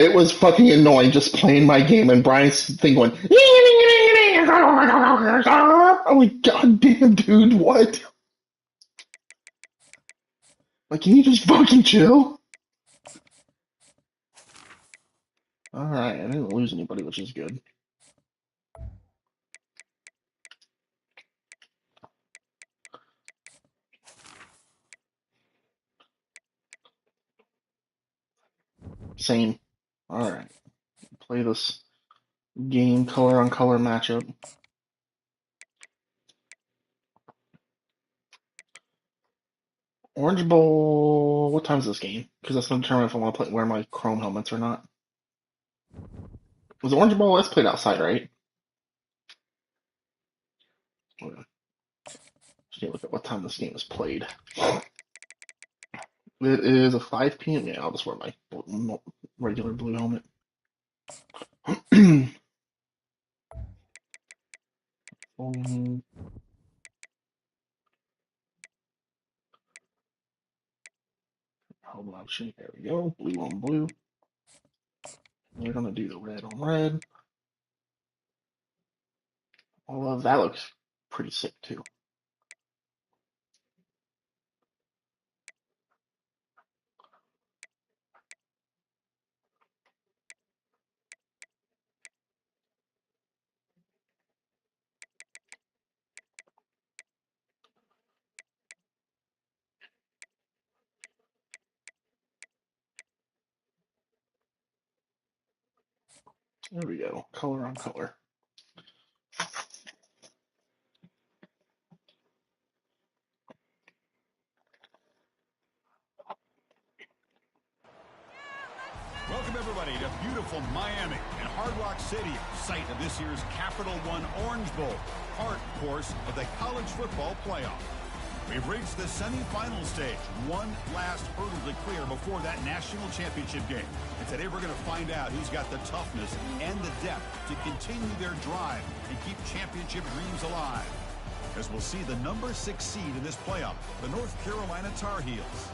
It was fucking annoying just playing my game and Brian's thing going. I'm like, God damn, dude, what? Like, can you just fucking chill? Alright, I didn't lose anybody, which is good. Same. Alright. Play this game color on color matchup. Orange Bowl. What time is this game? Because that's going to determine if I want to wear my Chrome helmets or not. Was Orange Bowl? Let's play it outside, right? Okay. Just need to look at what time this game is played. It is a 5 p.m. Yeah, I'll just wear my regular blue helmet. Helmet option. There we go. Blue on blue. We're gonna do the red on red. Although that looks pretty sick too. There we go. Color on color. Welcome, everybody, to beautiful Miami and Hard Rock City, site of this year's Capital One Orange Bowl, part, of course, of the college football playoff. We've reached the semifinal stage, one last hurdle to clear before that national championship game. And today we're going to find out who's got the toughness and the depth to continue their drive and keep championship dreams alive. As we'll see the number 6 seed in this playoff, the North Carolina Tar Heels,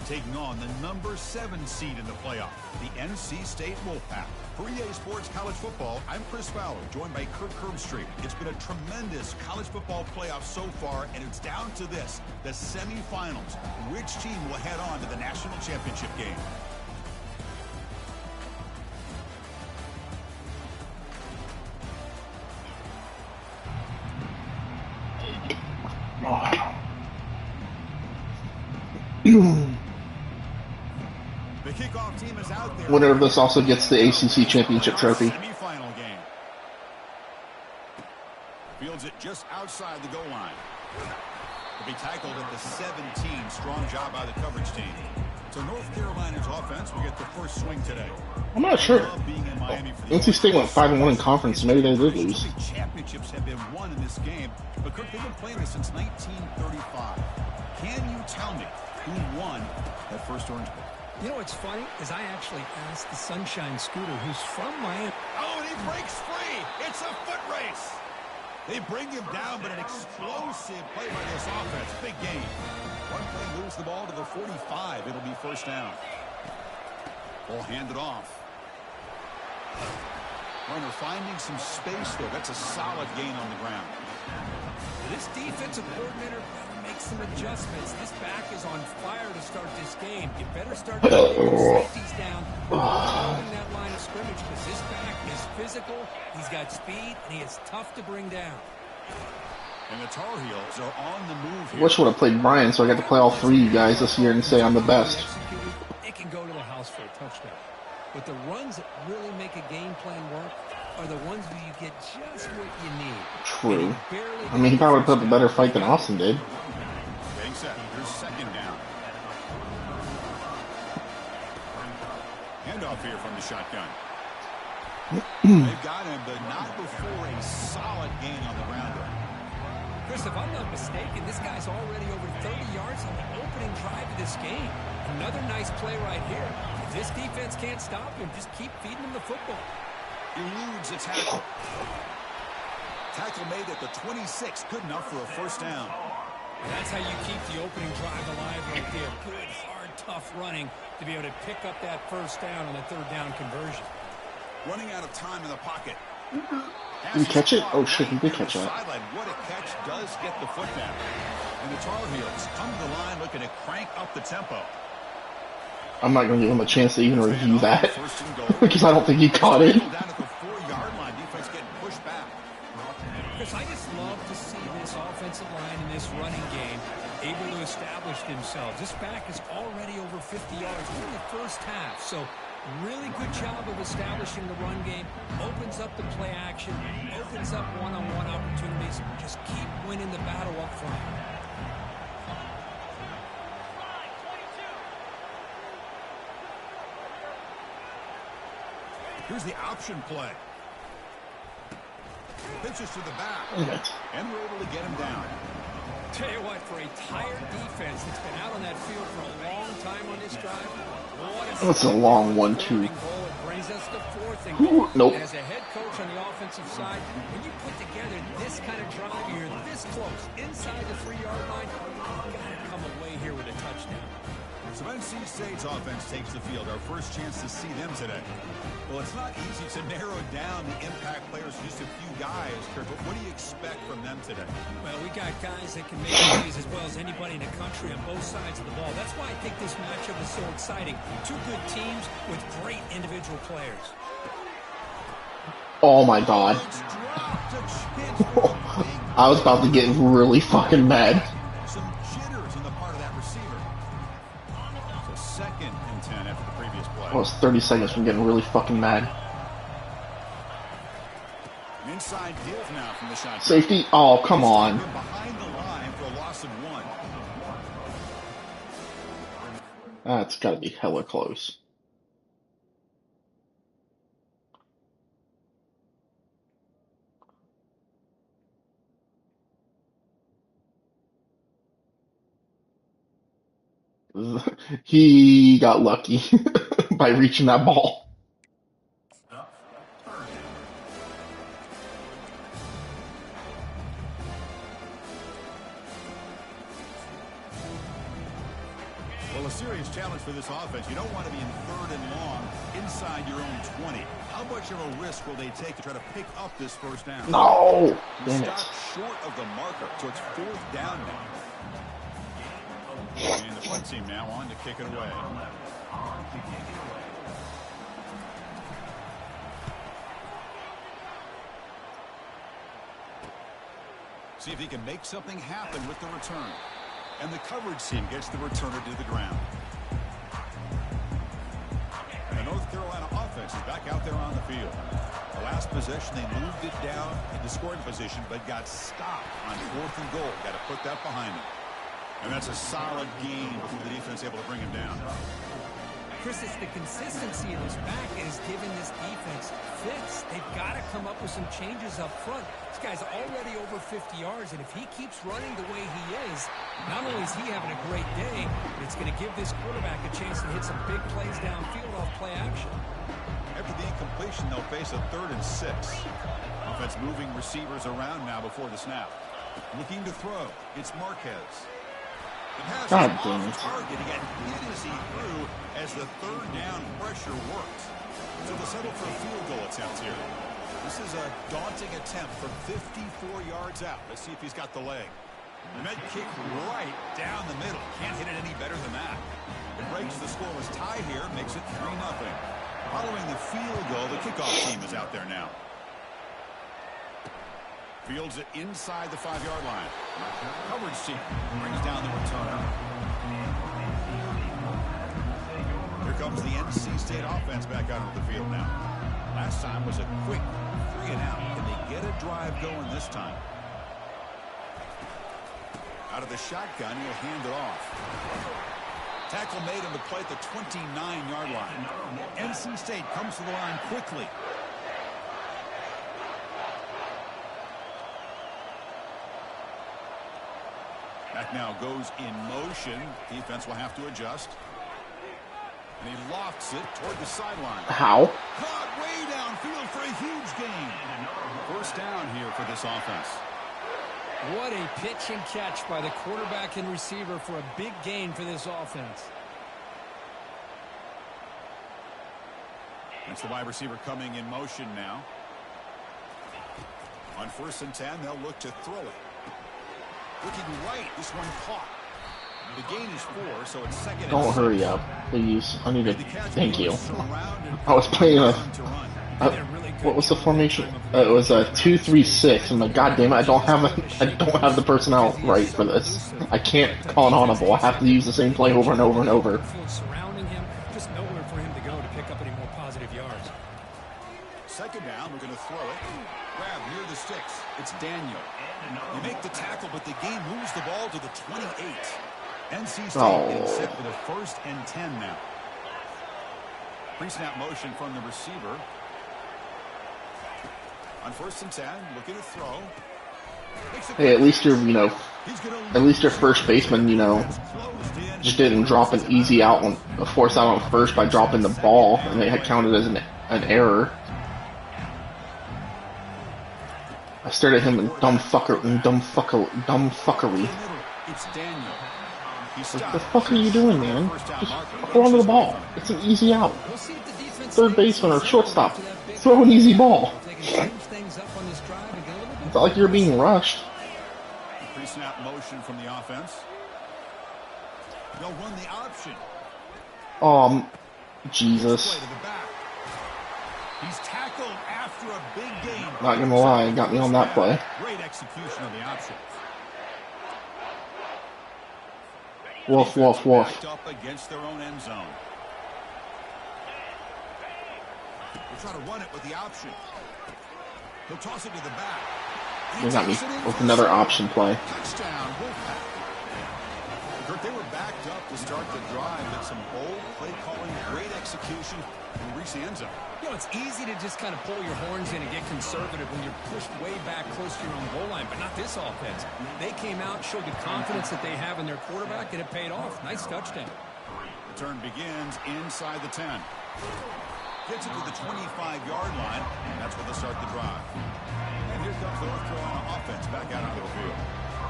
taking on the number 7 seed in the playoff, the NC State Wolfpack. For EA Sports College Football, I'm Chris Fowler, joined by Kirk Herbstreit. It's been a tremendous college football playoff so far, and it's down to this, the semifinals. Which team will head on to the national championship game? The kickoff team is out there. Winner of this also gets the ACC championship trophy. Semifinal game. Fields it just outside the goal line. Will be tackled at the 17. Strong job by the coverage team. So North Carolina's offense will get the first swing today. I'm not sure. NC State went 5-1 in conference. Maybe they did lose. Championships have been won in this game, but Kirk, they've been playing this since 1935. Can you tell me who won that first Orange Bowl? You know what's funny is I actually asked the Sunshine Scooter, who's from Miami. Oh, and he breaks free. It's a foot race. They bring him down, but an explosive play by this offense. Big game. One play moves the ball to the 45. It'll be first down. Ball handed off. Runner finding some space there. That's a solid gain on the ground. This defensive coordinator better make some adjustments. This back is on fire to start this game. You better start getting your safeties down, holding that line of scrimmage, because this back is physical, he's got speed, and he is tough to bring down. And the Tar Heels are on the move here. Wish I would have played Brian so I got to play all 3 of you guys this year and say I'm the best. It can go to the house for a touchdown. But the runs that really make a game plan work are the ones where you get just what you need. True. I mean, he probably would put up a better fight than Austin did. Getting set. Here's second down. Handoff here from the shotgun. They've got him, but not before a solid gain on the ground there. Chris, if I'm not mistaken, this guy's already over 30 yards on the opening drive of this game. Another nice play right here. If this defense can't stop him, just keep feeding him the football. Eludes a tackle. Tackle made at the 26. Good enough for a first down. And that's how you keep the opening drive alive right there. Good, hard tough running to be able to pick up that first down on the third down conversion. Running out of time in the pocket. Did he catch it? Oh shit, he did catch that. What a catch does get the foot down. And the Tar Heels come to the line looking to crank up the tempo. I'm not going to give him a chance to even review that because I don't think he caught it. Down at the 4-yard line, defense getting pushed back. Chris, I just love to see this offensive line in this running game able to establish themselves. This back is already over 50 yards in the first half, so really good job of establishing the run game. Opens up the play action, opens up one-on-one opportunities. Just keep winning the battle up front. Here's the option play. Pitches to the back. And we're able to get him down. Tell you what, for a tired defense that's been out on that field for a long time on this drive, that's a long one, too. It brings us to fourth and goal. Nope. As a head coach on the offensive side, when you put together this kind of drive, you're this close, inside the 3-yard line, you've got to come away here with a touchdown. So NC State's offense takes the field. Our first chance to see them today. Well, it's not easy to narrow down the impact players, just a few guys, Kurt, but what do you expect from them today? Well, we got guys that can make plays as well as anybody in the country on both sides of the ball. That's why I think this matchup is so exciting. Two good teams with great individual players. Oh my god. I was about to get really fucking mad. Some jitters on the part of that receiver. So 2nd and 10 after the previous play. I was 30 seconds from getting really fucking mad. An inside give now from the shot. Safety? Oh, come on. Behind the line for a loss of 1. That's gotta be hella close. He got lucky by reaching that ball. Well, a serious challenge for this offense. You don't want to be in 3rd and long inside your own 20. How much of a risk will they take to try to pick up this first down? No! Damn it. Stop short of the marker, so it's 4th down now. And the punt team now on to kick it away. See if he can make something happen with the return. And the coverage team gets the returner to the ground. The North Carolina offense is back out there on the field. The last possession, they moved it down into scoring position, but got stopped on 4th and goal. Got to put that behind them. And that's a solid game before the defense able to bring him down. Chris, it's the consistency of this back that is giving this defense fits. They've got to come up with some changes up front. This guy's already over 50 yards, and if he keeps running the way he is, not only is he having a great day, but it's going to give this quarterback a chance to hit some big plays downfield off play action. After the incompletion, they'll face a 3rd and 6. Offense moving receivers around now before the snap. Looking to throw. It's Marquez. God damn it. Target. He got hit as he threw as the 3rd down pressure worked. So they'll settle for a field goal attempt here. This is a daunting attempt from 54 yards out. Let's see if he's got the leg. And that kick right down the middle. Can't hit it any better than that. It breaks the scoreless tie here, makes it 3-0. Following the field goal, the kickoff team is out there now. Fields it inside the 5-yard line. Coverage team brings down the return. Here comes the NC State offense back out onto the field now. Last time was a quick 3-and-out. Can they get a drive going this time? Out of the shotgun, he'll hand it off. Tackle made on the play at the 29-yard line. NC State comes to the line quickly. Back now goes in motion. Defense will have to adjust. And he lofts it toward the sideline. How? Caught way downfield for a huge gain. First down here for this offense. What a pitch and catch by the quarterback and receiver for a big gain for this offense. That's the wide receiver coming in motion now. On 1st and 10, they'll look to throw it. Looking right, this one caught. The gain is 4, so it's 2nd and 6. Don't hurry up, please. I need to. Thank you. I was playing a. What was the formation? It was a 2-3-6. I'm like, God damn it! I don't have the personnel right for this. I can't call an audible. I have to use the same play over and over and over. Surrounding him, just nowhere for him to go to pick up any more positive yards. 2nd down, we're going to throw it. Grab near the sticks. It's Daniel. You make the tackle, but the game moves the ball to the 28. NC State is set for the 1st and 10 now. Pre-snap motion from the receiver. On 1st and 10, looking to throw. Hey, at least at least your first baseman, just didn't drop an easy out on a force out on first by dropping the ball, and they had counted as an error. I stared at him in dumb fuckery. It's Daniel. What the fuck are you doing, man? Just hold on to the ball. It's an easy out. Third baseman or shortstop, throw an easy ball. It's not like you're being rushed. Pre-snap motion from the offense. They'll run the option. Jesus. He's tackled after a big gain. Not gonna lie, got me on that play. Great execution of the option. Woof, woof, woof. Backed up against their own end zone. They'll try to run it with the option. He'll toss it to the back. They got me with another option play. Touchdown, Wolfpack. Kurt, they were backed up to start the drive, but some bold play calling, great execution, and reach the end zone. It's easy to just kind of pull your horns in and get conservative when you're pushed way back close to your own goal line, but not this offense. They came out, showed the confidence that they have in their quarterback, and it paid off. Nice touchdown. The turn begins inside the 10. Gets it to the 25-yard line, and that's where they'll start the drive. And here comes the North Carolina offense back out onto the field.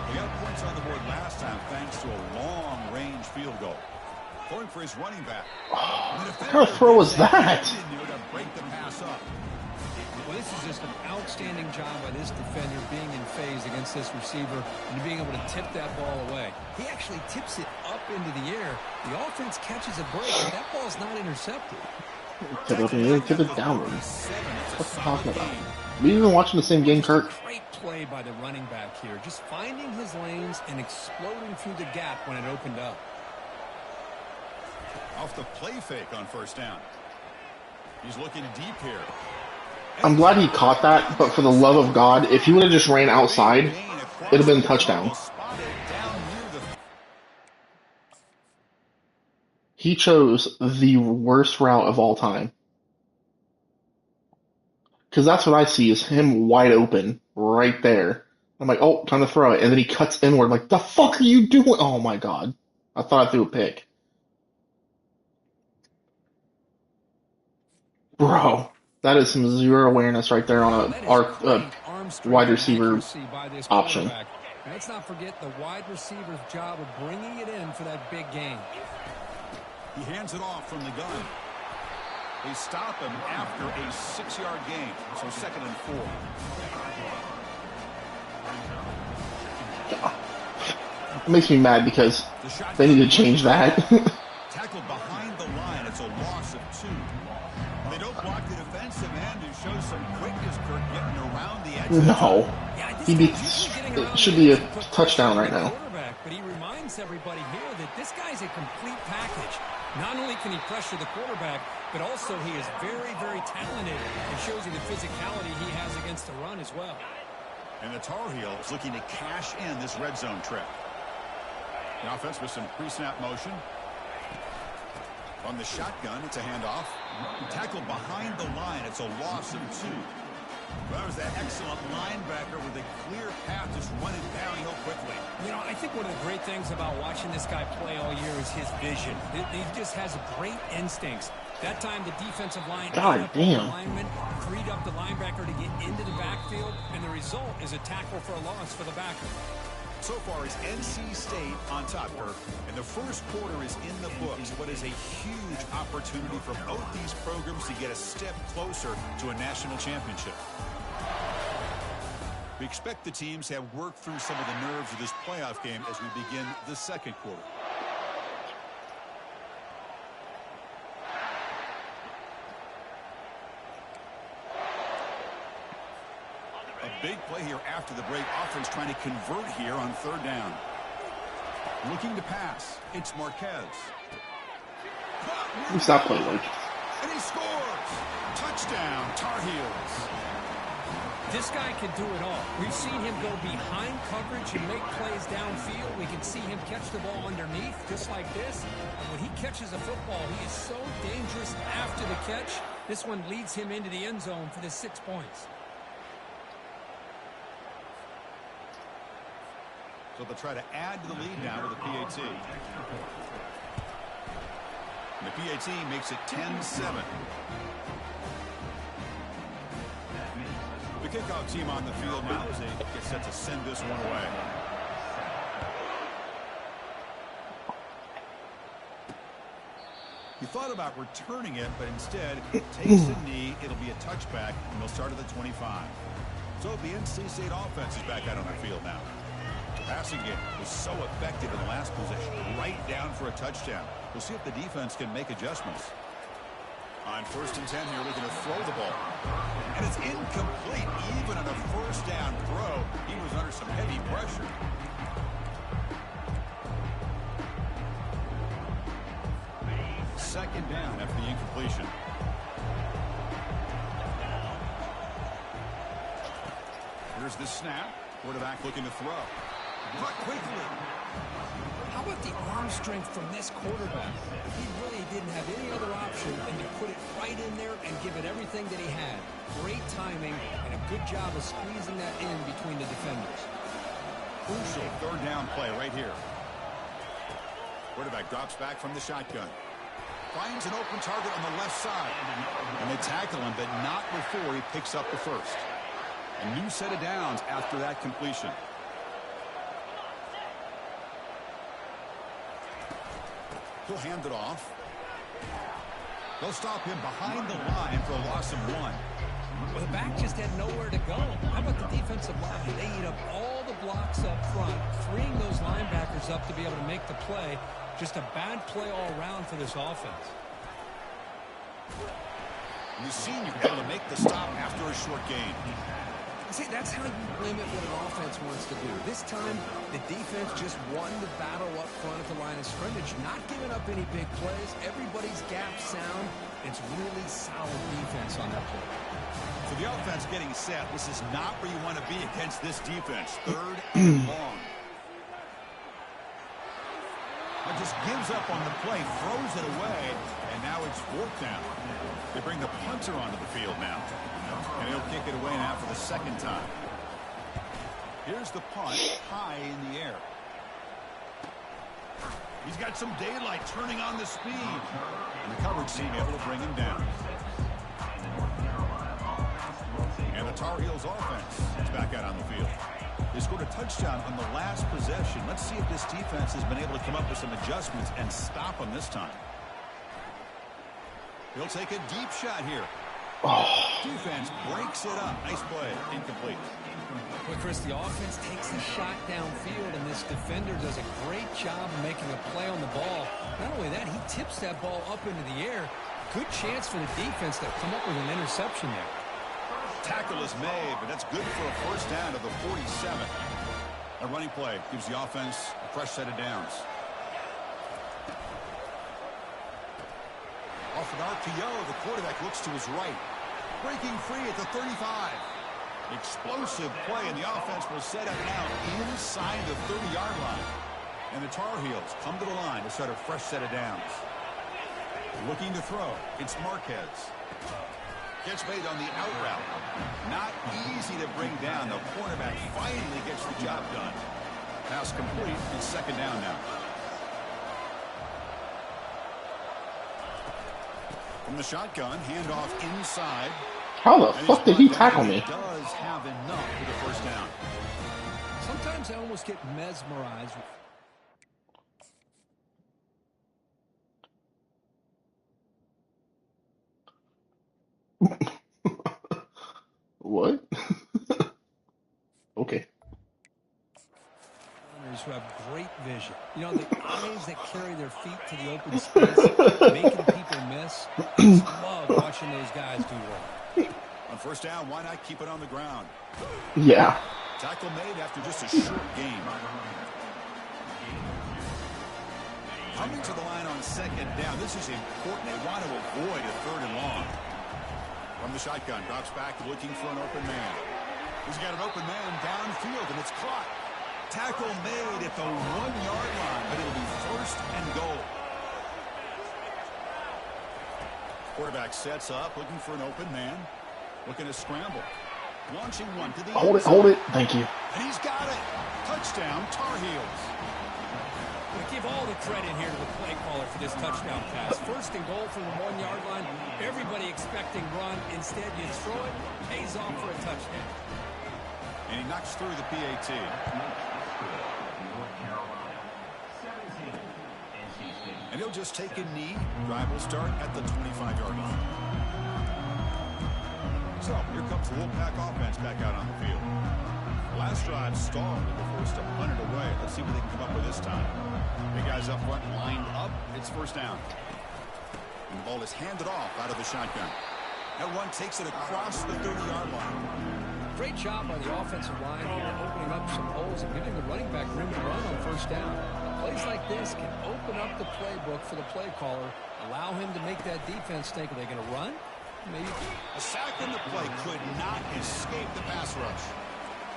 They got points on the board last time thanks to a long-range field goal. Going for his running back. What kind of throw was that? Break the pass up. Well, this is just an outstanding job by this defender being in phase against this receiver and being able to tip that ball away. He actually tips it up into the air. The offense catches a break, and that ball's not intercepted. Tip it downward. What's he talking about? We even watching the same game, Kirk. Great play by the running back here, just finding his lanes and exploding through the gap when it opened up. Off the play fake on 1st down. He's looking deep here. I'm glad he caught that, but for the love of God, if he would have just ran outside, it'd have been a touchdown. He chose the worst route of all time. Because that's what I see is him wide open right there. I'm like, oh, time to throw it. And then he cuts inward. Like, the fuck are you doing? Oh my God. I thought I threw a pick. Bro, that is some zero awareness right there on a wide receiver option. And let's not forget the wide receiver's job of bringing it in for that big gain. He hands it off from the gun. They stop him after a 6-yard gain, so 2nd and 4. It makes me mad because they need to change that. Tackled behind the line. It's a loss of 2. They don't block the defensive end who shows some quickness, Kirk, getting around the edge. No. It should be a touchdown right now. But he reminds everybody here that this guy's a complete package. Not only can he pressure the quarterback, but also he is very, very talented and shows you the physicality he has against the run as well. And the Tar Heels looking to cash in this red zone trip. The offense with some pre-snap motion. On the shotgun, it's a handoff. Tackled behind the line. It's a loss of 2. Well, that was that excellent linebacker with a clear path just running downhill quickly. I think one of the great things about watching this guy play all year is his vision. He just has great instincts. That time the defensive line freed up the linebacker to get into the backfield, and the result is a tackle for a loss for the backer. So far, it's NC State on top, Kirk, and the first quarter is in the books. What is a huge opportunity for both these programs to get a step closer to a national championship. We expect the teams to have worked through some of the nerves of this playoff game as we begin the second quarter. A big play here after the break. Offense trying to convert here on third down. Looking to pass. It's Marquez. Stop playing like. And he scores. Touchdown, Tar Heels. This guy can do it all. We've seen him go behind coverage and make plays downfield. We can see him catch the ball underneath, just like this. And when he catches a football, he is so dangerous after the catch. This one leads him into the end zone for the 6 points. So they'll try to add to the lead now with a PAT. And the PAT makes it 10-7. The kickoff team on the field now as they get set to send this one away. He thought about returning it, but instead takes a knee. It'll be a touchback, and they'll start at the 25. So the NC State offense is back out on the field now. The passing game was so effective in the last possession, right down for a touchdown. We'll see if the defense can make adjustments. On 1st and 10 here, looking to throw the ball. And it's incomplete. Even on a first down throw, he was under some heavy pressure. Second down after the incompletion. Here's the snap. Quarterback looking to throw. Caught quickly. How about the arm strength from this quarterback? He really didn't have any other option than to put it right in there and give it everything that he had. Great timing and a good job of squeezing that in between the defenders. Crucial third down play right here. Quarterback drops back from the shotgun. Finds an open target on the left side. And they tackle him, but not before he picks up the first. A new set of downs after that completion. He'll hand it off. They'll stop him behind the line for a loss of 1. Well, the back just had nowhere to go. How about the defensive line? They eat up all the blocks up front, freeing those linebackers up to be able to make the play. Just a bad play all around for this offense. And the senior able to make the stop after a short gain. See, that's how you limit what an offense wants to do. This time, the defense just won the battle up front at the line of scrimmage, not giving up any big plays. Everybody's gap sound. It's really solid defense on that play. So the offense getting set. This is not where you want to be against this defense. 3rd and long. It just gives up on the play, throws it away, and now it's 4th down. They bring the punter onto the field now. And he'll kick it away now for the 2nd time. Here's the punt, high in the air. He's got some daylight turning on the speed. And the coverage team able to bring him down. And the Tar Heels offense is back out on the field. They scored a touchdown on the last possession. Let's see if this defense has been able to come up with some adjustments and stop them this time. He'll take a deep shot here. Defense breaks it up. Nice play. Incomplete. Well, Chris, the offense takes the shot downfield, and this defender does a great job of making a play on the ball. Not only that, he tips that ball up into the air. Good chance for the defense to come up with an interception there. Tackle is made, but that's good for a first down to the 47. A running play gives the offense a fresh set of downs. Off an RPO, the quarterback looks to his right. Breaking free at the 35. Explosive play, and the offense will set up now inside the 30-yard line. And the Tar Heels come to the line to start a fresh set of downs. Looking to throw. It's Marquez. Gets made on the out route. Not easy to bring down. The cornerback finally gets the job done. Pass complete. It's 2nd down now. From the shotgun, handoff inside. How the fuck did he tackle me? Does have enough for the first down. Sometimes I almost get mesmerized. What? Okay. Who have great vision. You know, the eyes that carry their feet to the open space, making people miss. I just love watching those guys do well. On first down, why not keep it on the ground? Yeah. Tackle made after just a short game. Coming to the line on second down. This is important. They want to avoid a third and long. From the shotgun, drops back looking for an open man. He's got an open man downfield, and it's caught. Tackle made at the 1-yard line, but it'll be first and goal. Quarterback sets up, looking for an open man. Looking to scramble. Launching one to the Hold it, hold it. Thank you. And he's got it. Touchdown, Tar Heels. We give all the credit here to the play caller for this touchdown pass. First and goal from the 1-yard line. Everybody expecting run. Instead, you throw it. Pays off for a touchdown. And he knocks through the PAT. And he'll just take a knee. Drive will start at the 25-yard line. So, here comes the Wolfpack offense back out on the field. Last drive stalled. They were forced to punt it away. Let's see what they can come up with this time. Big guys up front lined up. It's first down. And the ball is handed off out of the shotgun. That one takes it across the 30-yard line. Great job by the offensive line here, opening up some holes and giving the running back room to run on first down. Plays like this can open up the playbook for the play caller, allow him to make that defense think, are they going to run? Maybe. A sack in the play could not escape the pass rush.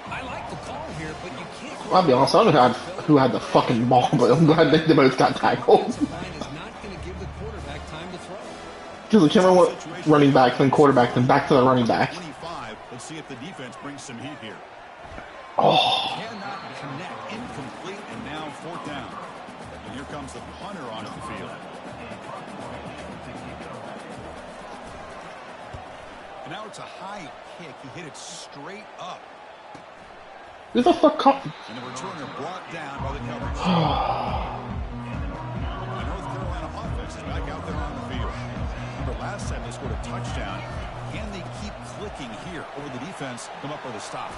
I like the call here, but you can't. Well, I'll be honest, I don't know who had the fucking ball, but I'm glad they both got tackled. The line is not going to give the quarterback time to throw. Because the camera went running back, then quarterback, then back to the running back. 25. Let's see if the defense brings some heat here. Oh. Cannot connect. Incomplete, and now fourth down. And here comes the punter onto the field. And now it's a high kick. He hit it straight up. Who the fuck caught? And the returner brought down by the coverage. The North Carolina offense is back out there on the field. Remember last time they scored a touchdown. Can they keep clicking here? Or will the defense come up with a stop?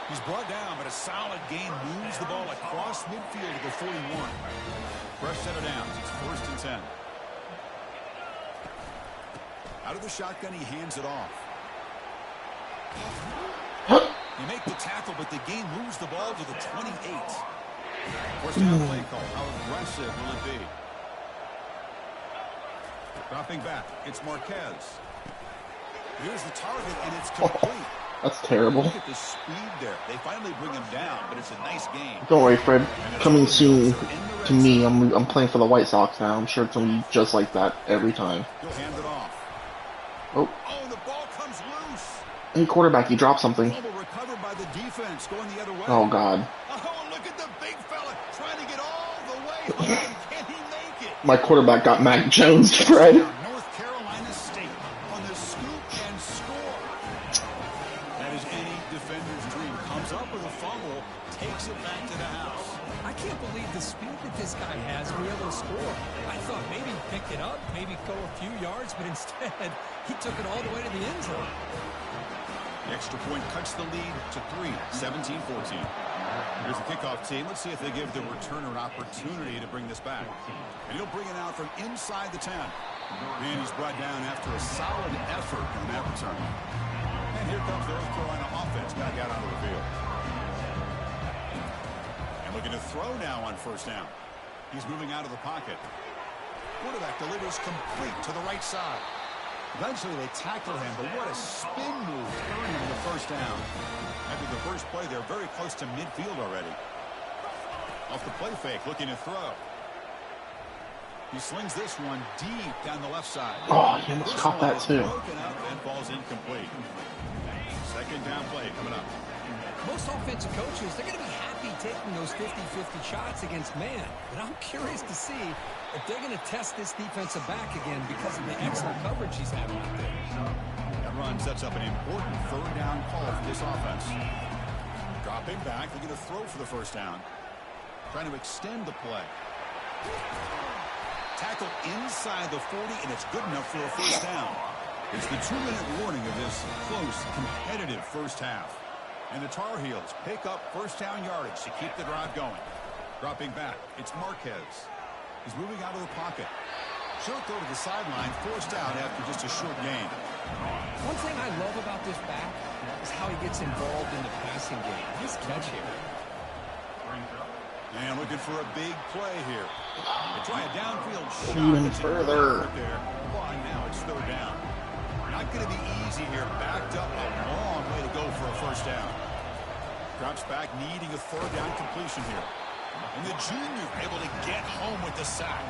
He's brought down, but a solid gain moves the ball across midfield to the 41. Fresh set of downs. It's first and 10. Out of the shotgun, he hands it off. You make the tackle, but the gain moves the ball to the 28. First down play call. How aggressive will it be? Dropping back. It's Marquez. Here's the target, and it's complete. That's terrible. Look at the speed there. They finally bring him down, but it's a nice game. Don't worry, Fred. Coming soon to me, I'm playing for the White Sox now. I'm sure it's going to be just like that every time. He'll hand it off. Oh. Oh, the ball comes loose. Hey, quarterback, you dropped something. Ball recovered by the defense, going the other way. Oh, God. Oh, look at the big fella trying to get all the way home. Can he make it? My quarterback got Mac Jones, Fred. North Carolina State on the scoop and score. That is any defender's dream. Comes up with a fumble, takes it back to the house. I can't believe the speed that this guy has to be able to score. I thought maybe pick it up, maybe go a few yards, but instead he took it all the way to the end zone. The extra point cuts the lead to 3, 17-14. Here's the kickoff team. Let's see if they give the returner an opportunity to bring this back. And he'll bring it out from inside the 10. And he's brought down after a solid effort on that return. And here comes the North Carolina offense back out onto the field. And looking to throw now on first down. He's moving out of the pocket. Quarterback delivers complete to the right side. Eventually they tackle him, but what a spin move to earn him the first down. After the first play, they're very close to midfield already. Off the play fake, looking to throw. He slings this one deep down the left side. Oh, he almost caught that too. Broken up and falls incomplete. Second down play coming up. Most offensive coaches, they're going to be happy taking those 50-50 shots against man. But I'm curious to see if they're going to test this defensive back again because of the excellent coverage he's having out there. That run sets up an important third down call for this offense. Drop Dropping back, looking to throw for the first down. Trying to extend the play. Tackle inside the 40, and it's good enough for a first down. It's the 2-minute warning of this close, competitive first half. And the Tar Heels pick up first down yardage to keep the drive going. Dropping back, it's Marquez. He's moving out of the pocket. Short throw to the sideline, forced out after just a short gain. One thing I love about this back is how he gets involved in the passing game. Nice catch here. And looking for a big play here. They try a downfield shot. Even further. There. But now it's third down. Not going to be easy here. Backed up a long way to go for a first down. Drops back, needing a third down completion here. And the junior able to get home with the sack.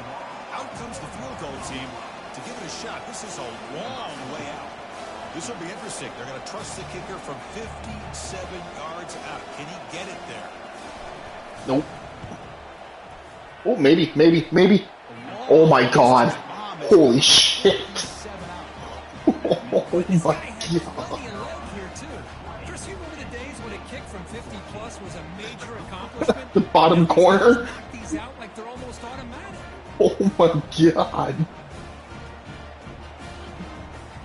Out comes the field goal team to give it a shot. This is a long way out. This will be interesting. They're going to trust the kicker from 57 yards out. Can he get it there? Nope. Oh, maybe. Oh my god. Holy shit. Oh my god. The bottom corner? Oh my god.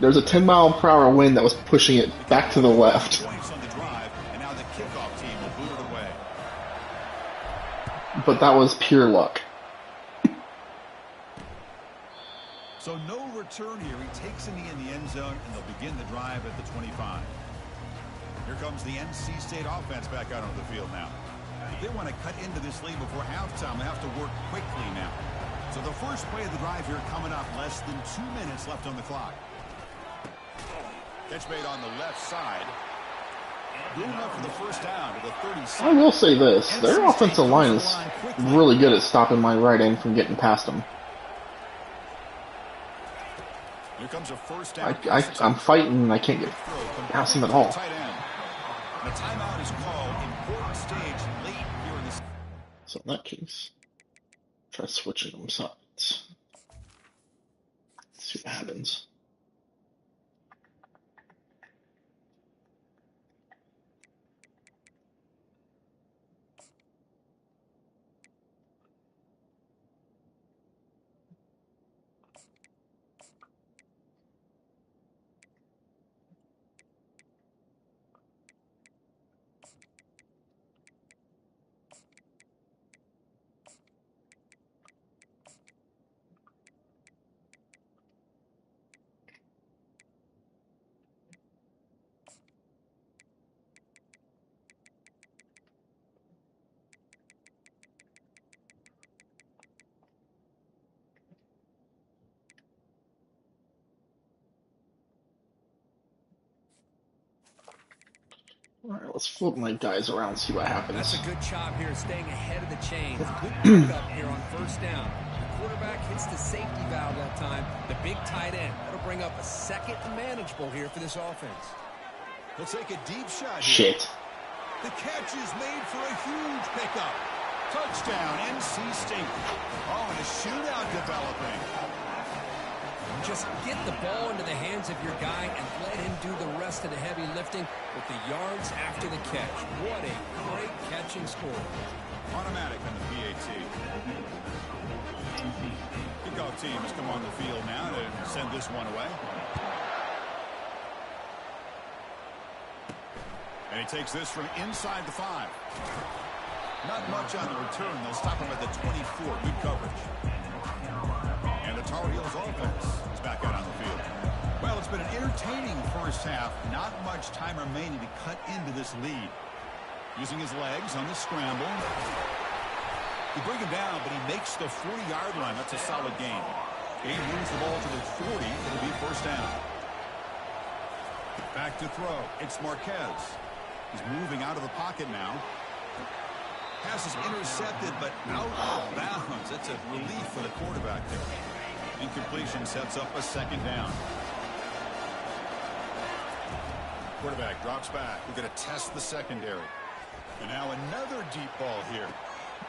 There's a 10-mile-per-hour wind that was pushing it back to the left. But that was pure luck. So no return here. He takes a knee in the end zone, and they'll begin the drive at the 25. Here comes the NC State offense back out on the field now. If they want to cut into this lead before halftime, they have to work quickly now. So the first play of the drive here coming up, less than 2 minutes left on the clock. Catch made on the left side. Room up for the first down to the 36. I will say this, their offensive line is really good at stopping my right end from getting past them. Here comes a first down. I'm fighting and I can't get past them at all. The timeout is called. Important stage late here in this. So in that case, try switching them sides. See what happens. Alright, let's flip my guys around and see what happens. That's a good job here, staying ahead of the chains. Good pickup here on first down. The quarterback hits the safety valve that time. The big tight end. That'll bring up a second and manageable here for this offense. He'll take a deep shot here. Shit. The catch is made for a huge pickup. Touchdown, NC State. Oh, and a shootout developing. Just get the ball into the hands of your guy and let him do the rest of the heavy lifting with the yards after the catch. What a great catch and score. Automatic on the PAT. Kickoff team has come on the field now to send this one away. And he takes this from inside the 5. Not much on the return. They'll stop him at the 24. Good coverage. And the Tar Heels offense is back out on the field. Well, it's been an entertaining first half. Not much time remaining to cut into this lead. Using his legs on the scramble. They bring him down, but he makes the 40-yard line. That's a solid gain. He moves the ball to the 40. It'll be first down. Back to throw. It's Marquez. He's moving out of the pocket now. Pass is intercepted, but out of bounds. That's a relief for the quarterback there. Incompletion sets up a second down. Quarterback drops back. We're going to test the secondary. And now another deep ball here.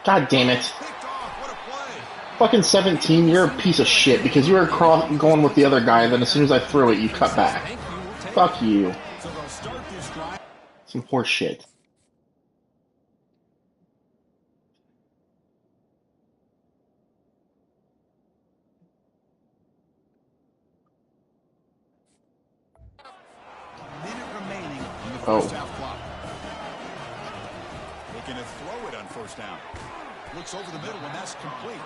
God damn it. Picked off. What a play. Fucking 17, you're a piece of shit because you were going with the other guy, and then as soon as I throw it, you cut back. Fuck you. So they'll start this drive. Some horse shit. the Oh. first half clock. Looking to throw it on first down. Looks over the middle, and that's complete.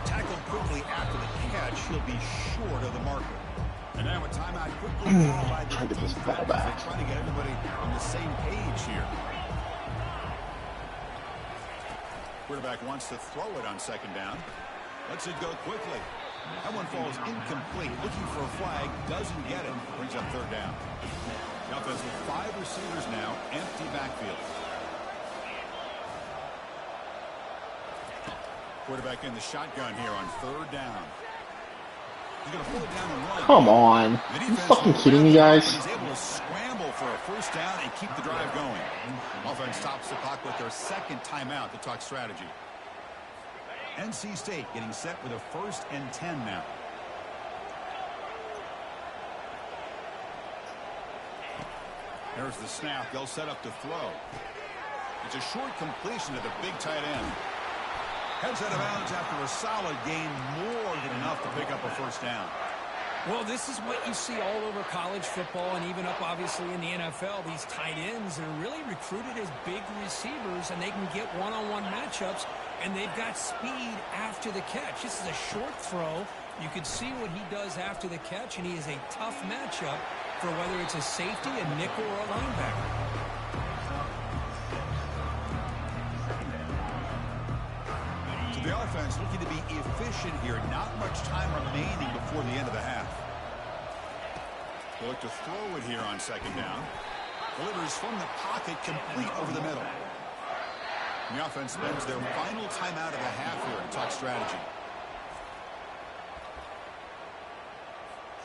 Tackled quickly after the catch. He'll be short of the marker. And now a timeout quickly called by the Trying to get this ball defense. back. They're trying to get everybody on the same page here. Quarterback wants to throw it on second down. Lets it go quickly. That one falls incomplete. Looking for a flag. Doesn't get it. Brings up third down. The offense with 5 receivers now. Empty backfield. Quarterback in the shotgun here on third down. He's going to pull it down and run. Come on. Are you fucking kidding me, guys? He's able to scramble for a first down and keep the drive going. Offense stops the clock with their second timeout to talk strategy. NC State getting set with a 1st and 10 now. There's the snap. They'll set up to throw. It's a short completion to the big tight end. Heads out of bounds after a solid gain, more than enough to pick up a first down. Well, this is what you see all over college football and even up, obviously, in the NFL. These tight ends are really recruited as big receivers, and they can get one-on-one matchups, and they've got speed after the catch. This is a short throw. You can see what he does after the catch, and he is a tough matchup for whether it's a safety, a nickel, or a linebacker. The offense looking to be efficient here. Not much time remaining before the end of the half. They look to throw it here on second down. Delivers from the pocket, complete over the middle. And the offense spends their final timeout of the half here to talk strategy.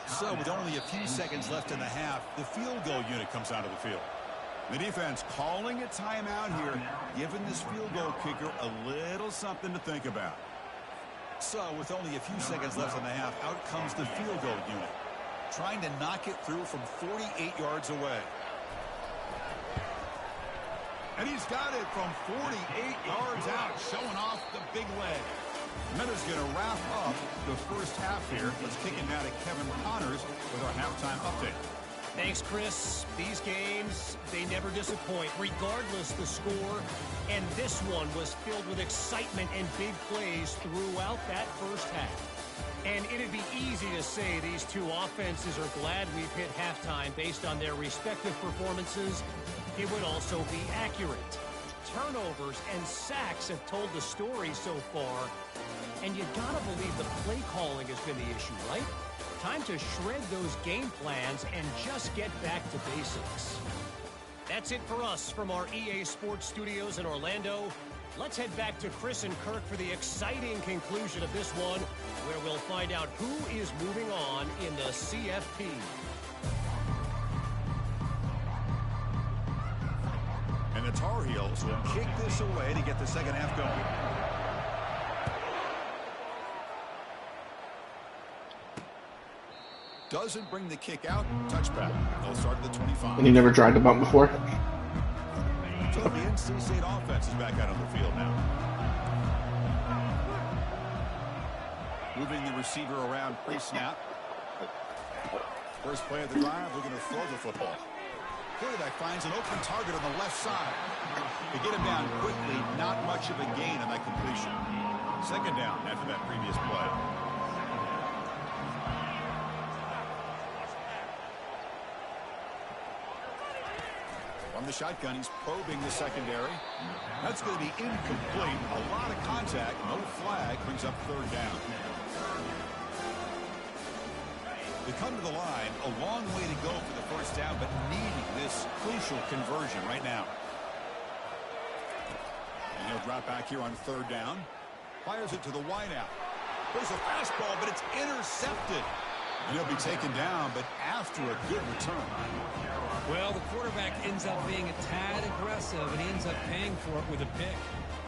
So with only a few seconds left in the half, the field goal unit comes out of the field. The defense calling a timeout here, giving this field goal kicker a little something to think about. So with only a few seconds left in the half, out comes the field goal unit, trying to knock it through from 48 yards away. And he's got it from 48 yards out, showing off the big leg. And that is going to wrap up the first half here. Let's kick it now to Kevin Connors with our halftime update. Thanks, Chris. These games, they never disappoint, regardless the score. And this one was filled with excitement and big plays throughout that first half. And it'd be easy to say these two offenses are glad we've hit halftime based on their respective performances. It would also be accurate. Turnovers and sacks have told the story so far. And you gotta believe the play calling has been the issue, right? Time to shred those game plans and just get back to basics. That's it for us from our EA Sports Studios in Orlando. Let's head back to Chris and Kirk for the exciting conclusion of this one, where we'll find out who is moving on in the CFP. And the Tar Heels will kick this away to get the second half going. Doesn't bring the kick out. Touchback. They'll start at the 25. And you never tried the bump before? So the NC State offense is back out on the field now. Moving the receiver around pre-snap. First play of the drive, looking to throw the football. Quarterback finds an open target on the left side. They get him down quickly, not much of a gain on that completion. Second down after that previous play. From the shotgun, he's probing the secondary. That's going to be incomplete. A lot of contact, no flag, brings up third down. They come to the line, a long way to go for the first down, but needing this crucial conversion right now. And he'll drop back here on third down. Fires it to the wideout. There's a fastball, but it's intercepted. And he'll be taken down, but after a good return. Well, the quarterback ends up being a tad aggressive, and he ends up paying for it with a pick.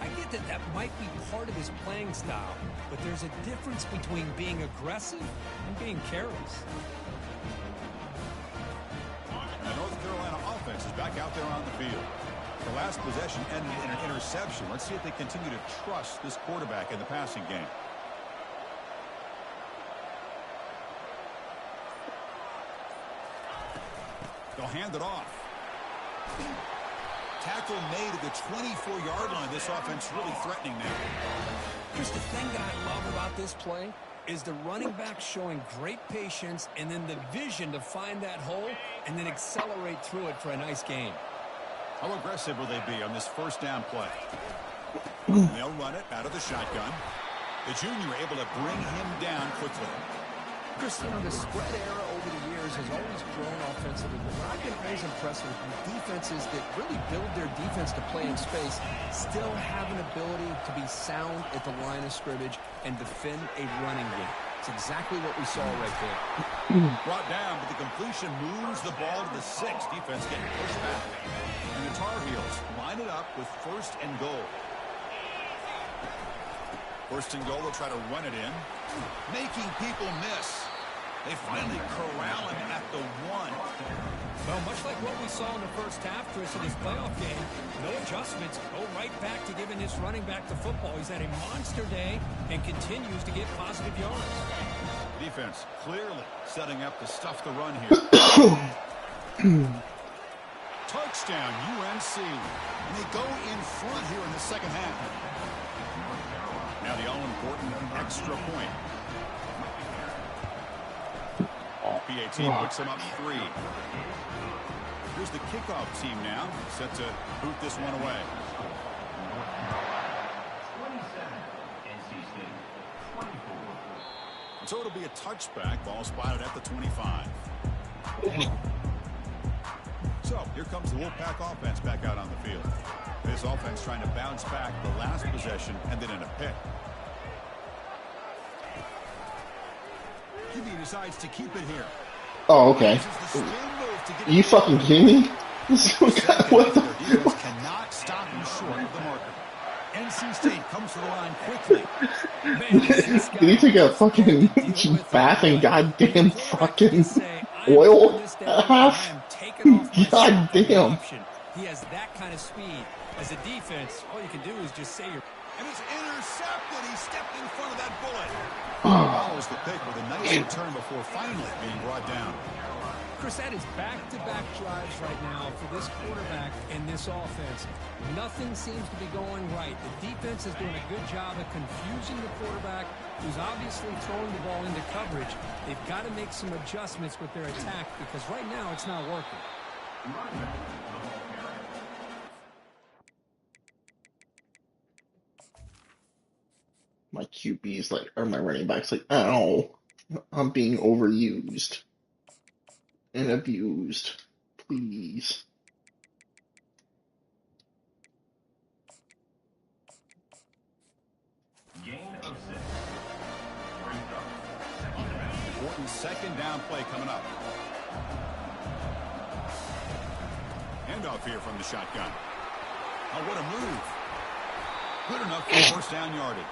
I get that that might be part of his playing style, but there's a difference between being aggressive and being careless. The North Carolina offense is back out there on the field. The last possession ended in an interception. Let's see if they continue to trust this quarterback in the passing game. They'll hand it off. Tackle made at the 24-yard line. This offense really threatening now. Here's the thing that I love about this play is the running back showing great patience and then the vision to find that hole and then accelerate through it for a nice gain. How aggressive will they be on this first down play? And they'll run it out of the shotgun. The junior able to bring him down quickly. Chris, you know, the spread era over the years has always grown offensively, but what I've been always impressed with defenses that really build their defense to play in space still have an ability to be sound at the line of scrimmage and defend a running game. It's exactly what we saw right there. Brought down, but the completion moves the ball to the 6. Defense getting pushed back. And the Tar Heels line it up with 1st and goal. 1st and goal, they'll try to run it in. Making people miss. They finally corral him at the 1. Well, much like what we saw in the first half, Chris, in his playoff game, no adjustments, go right back to giving this running back the football. He's had a monster day and continues to get positive yards. Defense clearly setting up to stuff the run here. Touchdown, UNC. And they go in front here in the second half. Now the all-important extra point. PAT puts them up 3. Here's the kickoff team now, set to boot this one away. So it'll be a touchback, ball spotted at the 25. So here comes the Wolfpack offense back out on the field. This offense trying to bounce back the last possession and then in a pick. QB decides to keep it here. Oh, okay. You fucking kidding me? What the? Defense cannot stop him short of the marker. NC State comes to the line quickly. Did he take a fucking bath in goddamn fucking oil half? God damn. He has that kind of speed. As a defense, all you can do is just say you're... And it's intercepted. He stepped in front of that bullet. Follows the pick with a nice return before finally being brought down. Chris, that is back-to-back drives right now for this quarterback and this offense. Nothing seems to be going right. The defense is doing a good job of confusing the quarterback, who's obviously throwing the ball into coverage. They've got to make some adjustments with their attack because right now it's not working. My QB's like, or my running back's like, ow, I'm being overused and abused. Please. Gain of 6. Important second down play coming up. Handoff here from the shotgun. Oh, what a move. Good enough for first down yardage.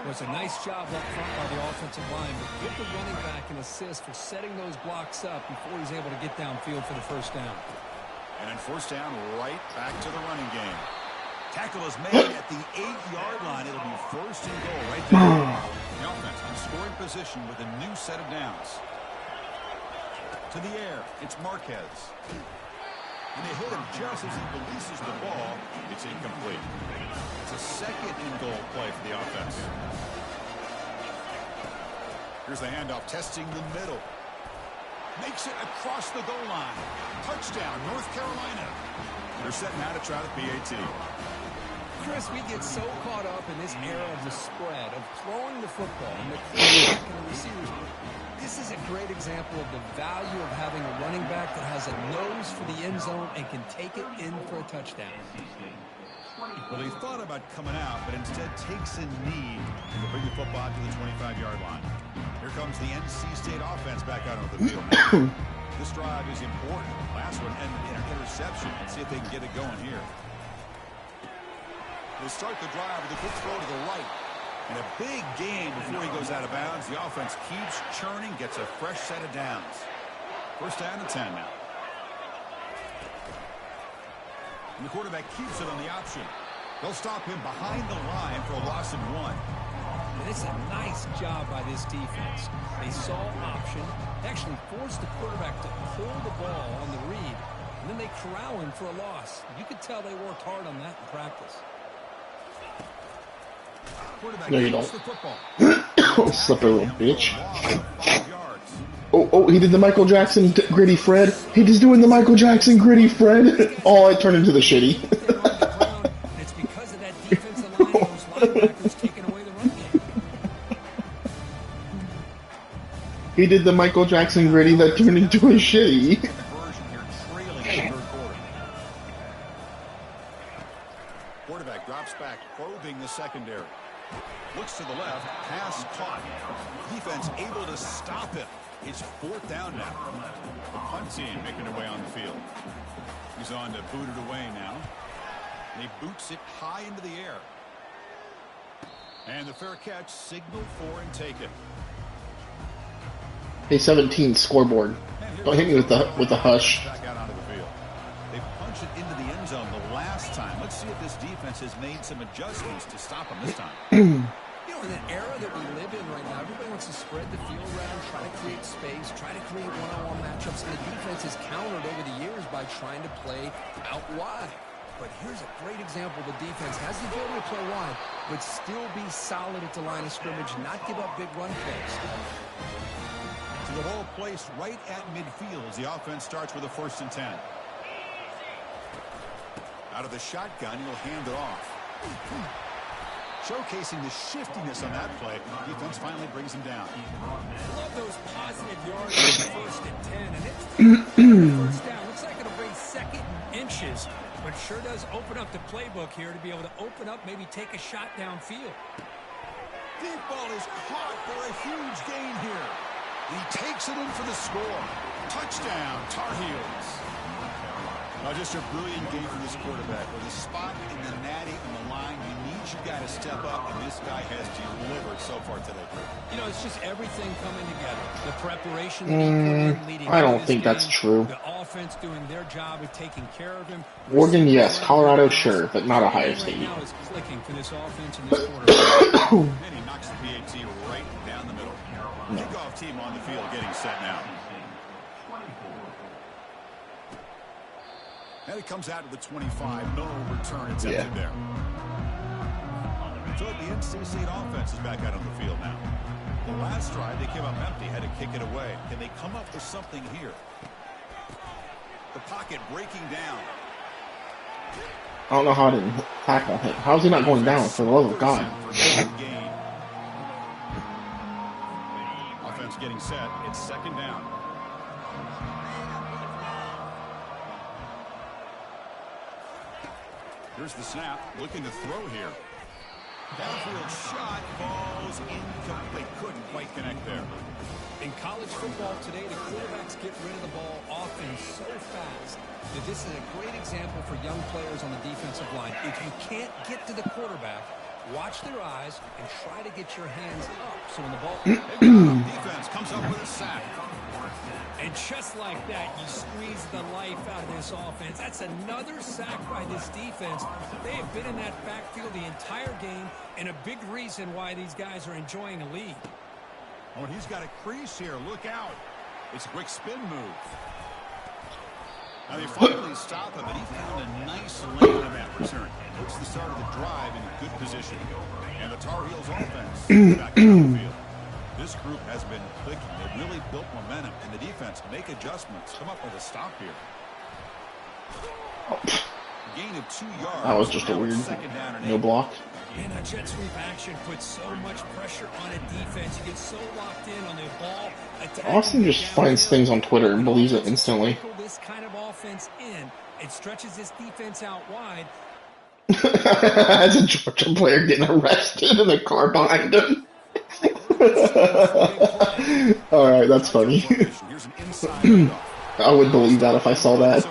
It was a nice job up front by the offensive line, but give the running back an assist for setting those blocks up before he's able to get downfield for the first down. And then first down right back to the running game. Tackle is made at the 8-yard line. It'll be first and goal right there. The offense in scoring position with a new set of downs. To the air, it's Marquez. And they hit him just as he releases the ball. It's incomplete. It's a second and goal play for the offense. Here's the handoff, testing the middle. Makes it across the goal line. Touchdown, North Carolina. They're setting out to try the PAT. Chris, we get so caught up in this era of the spread, of throwing the football, and the quarterback and the receivers. This is a great example of the value of having a running back that has a nose for the end zone and can take it in for a touchdown. Well, he thought about coming out, but instead takes a knee to bring the football to the 25-yard line. Here comes the NC State offense back out on the field. This drive is important. Last one, and an interception. Let's see if they can get it going here. They start the drive with a quick throw to the right. And a big gain before he goes out of bounds. The offense keeps churning, gets a fresh set of downs. First down and 10 now. And the quarterback keeps it on the option. They'll stop him behind the line for a loss of 1. And it's a nice job by this defense. They saw option, actually forced the quarterback to pull the ball on the read, and then they corralling for a loss. You could tell they worked hard on that in practice. No, you don't. Oh, slipper, little bitch. Oh, he did the Michael Jackson gritty Fred. He just doing the Michael Jackson gritty Fred. Oh, it turned into the shitty. It's because of that defensive line and those linebackers taking away the run game. He did the Michael Jackson gritty that turned into a shitty. Quarterback drops back, probing the secondary. Looks to the left, pass caught. Defense able to stop it. It's 4th down now. The punt team making their way on the field. He's on to boot it away now. And he boots it high into the air. And the fair catch, signal for and take it. Hey, 17 scoreboard. Don't hit me with the hush. Back out onto the field. They punch it into the end zone the last time. Let's see if this defense has made some adjustments to stop them this time. You know, in an era that we live in right now, everybody wants to spread the field around, try to create space, try to create one-on-one matchups, and the defense has countered over the years by trying to play out wide. But here's a great example. The defense has the ability to play wide, but still be solid at the line of scrimmage, not give up big run plays. To the ball placed right at midfield as the offense starts with a 1st and 10. Out of the shotgun, he'll hand it off. Showcasing the shiftiness on that play. Defense finally brings him down. Love those positive yards on 1st and 10, and it's 1st down. Looks like it'll bring 2nd inches, but sure does open up the playbook here to be able to open up, maybe take a shot downfield. Deep ball is caught for a huge gain here. He takes it in for the score. Touchdown, Tar Heels. Now just a brilliant game for this quarterback. With a spot in the natty on the line, you need your guy to step up, and this guy has delivered so far today. You know, it's just everything coming together. The preparation that he put in leading I don't to this think that's game, true. The offense doing their job of taking care of him. Oregon, yes. Colorado, sure, but not Ohio State. Right now is clicking for this offense and this quarterback. And he knocks the PAT right down the middle. Kickoff team on the field getting set now. And it comes out to the 25. No return attempted there. So the NC State offense is back out on the field now. The last drive, they came up empty, had to kick it away. Can they come up with something here? The pocket breaking down. I don't know how to tackle him. How is he not going down, for the love of God? Offense getting set. It's 2nd down. Here's the snap. Looking to throw here. Downfield shot falls incomplete. Couldn't quite connect there. In college football today, the quarterbacks get rid of the ball often so fast that this is a great example for young players on the defensive line. If you can't get to the quarterback, watch their eyes and try to get your hands up. So when the ball... Defense comes up with a sack. And just like that, you squeeze the life out of this offense. That's another sack by this defense. They have been in that backfield the entire game, and a big reason why these guys are enjoying a lead. Oh, and he's got a crease here. Look out. It's a quick spin move. Now they finally stop him, and he found a nice lane on that return. Puts the start of the drive in a good position. And the Tar Heels offense is back on the field. This group has been clicking. They've really built momentum, and the defense make adjustments. Come up with a stop here. Gain of 2 yards. That was just a weird no block. And a jet sweep action puts so much pressure on a defense. You get so locked in on the ball. Austin just finds things on Twitter and believes it instantly. This kind of offense in, it stretches this defense out wide. As a Georgia player getting arrested in the car behind him. Alright, that's funny. I would believe that if I saw that.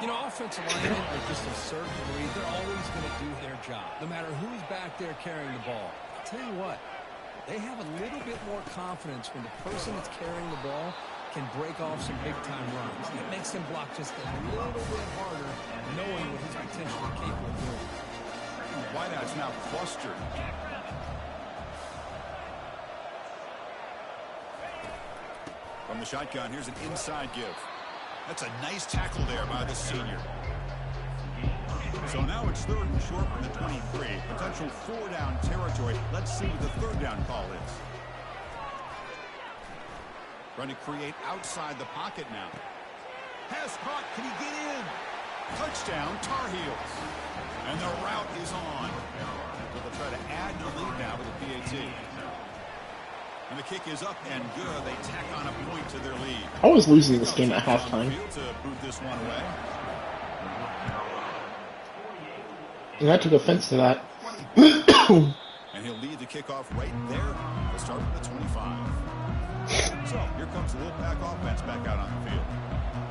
You know, offensive linemen are just a certain degree. They're always going to do their job, no matter who's back there carrying the ball. I'll tell you what, they have a little bit more confidence when the person that's carrying the ball can break off some big-time runs. It makes them block just a little bit harder, knowing what he's potentially capable of doing. Wideouts now clustered. From the shotgun, here's an inside give. That's a nice tackle there by the senior. So now it's 3rd and short from the 23. Potential 4-down territory. Let's see what the 3rd down call is. Trying to create outside the pocket now. Pass caught. Can he get in? Touchdown, Tar Heels. And the route is on. So they'll try to add to the lead now with the PAT. And the kick is up and good. They tack on a point to their lead. I was losing this game at halftime. To boot this one away. And I took offense to that. And he'll lead the kickoff right there. We'll start with the 25. So here comes the Wolfpack offense back out on the field.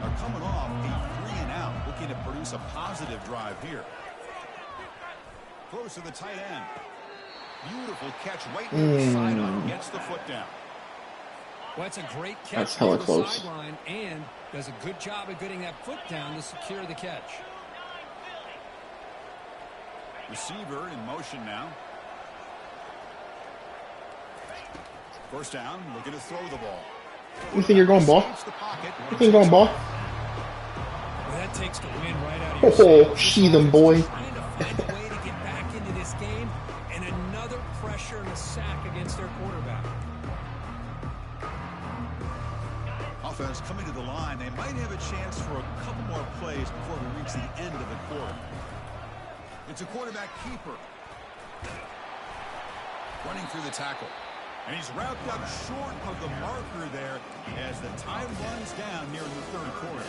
They're coming off a 3-and-out, looking to produce a positive drive here. Close to the tight end. Beautiful catch right near the sideline. Gets the foot down. Well, that's a great catch. That's hella the close. Sideline and does a good job of getting that foot down to secure the catch. Receiver in motion now. First down, looking to throw the ball. You think you're going ball? You think you're going ball? Well, that takes the wind right out of your Oh, sheathen boy. Trying to find a way to get back into this game, and another pressure and a sack against their quarterback. Offense coming to the line. They might have a chance for a couple more plays before we reach the end of the quarter. It's a quarterback keeper. Running through the tackle. And he's wrapped up short of the marker there as the time runs down near the 3rd quarter.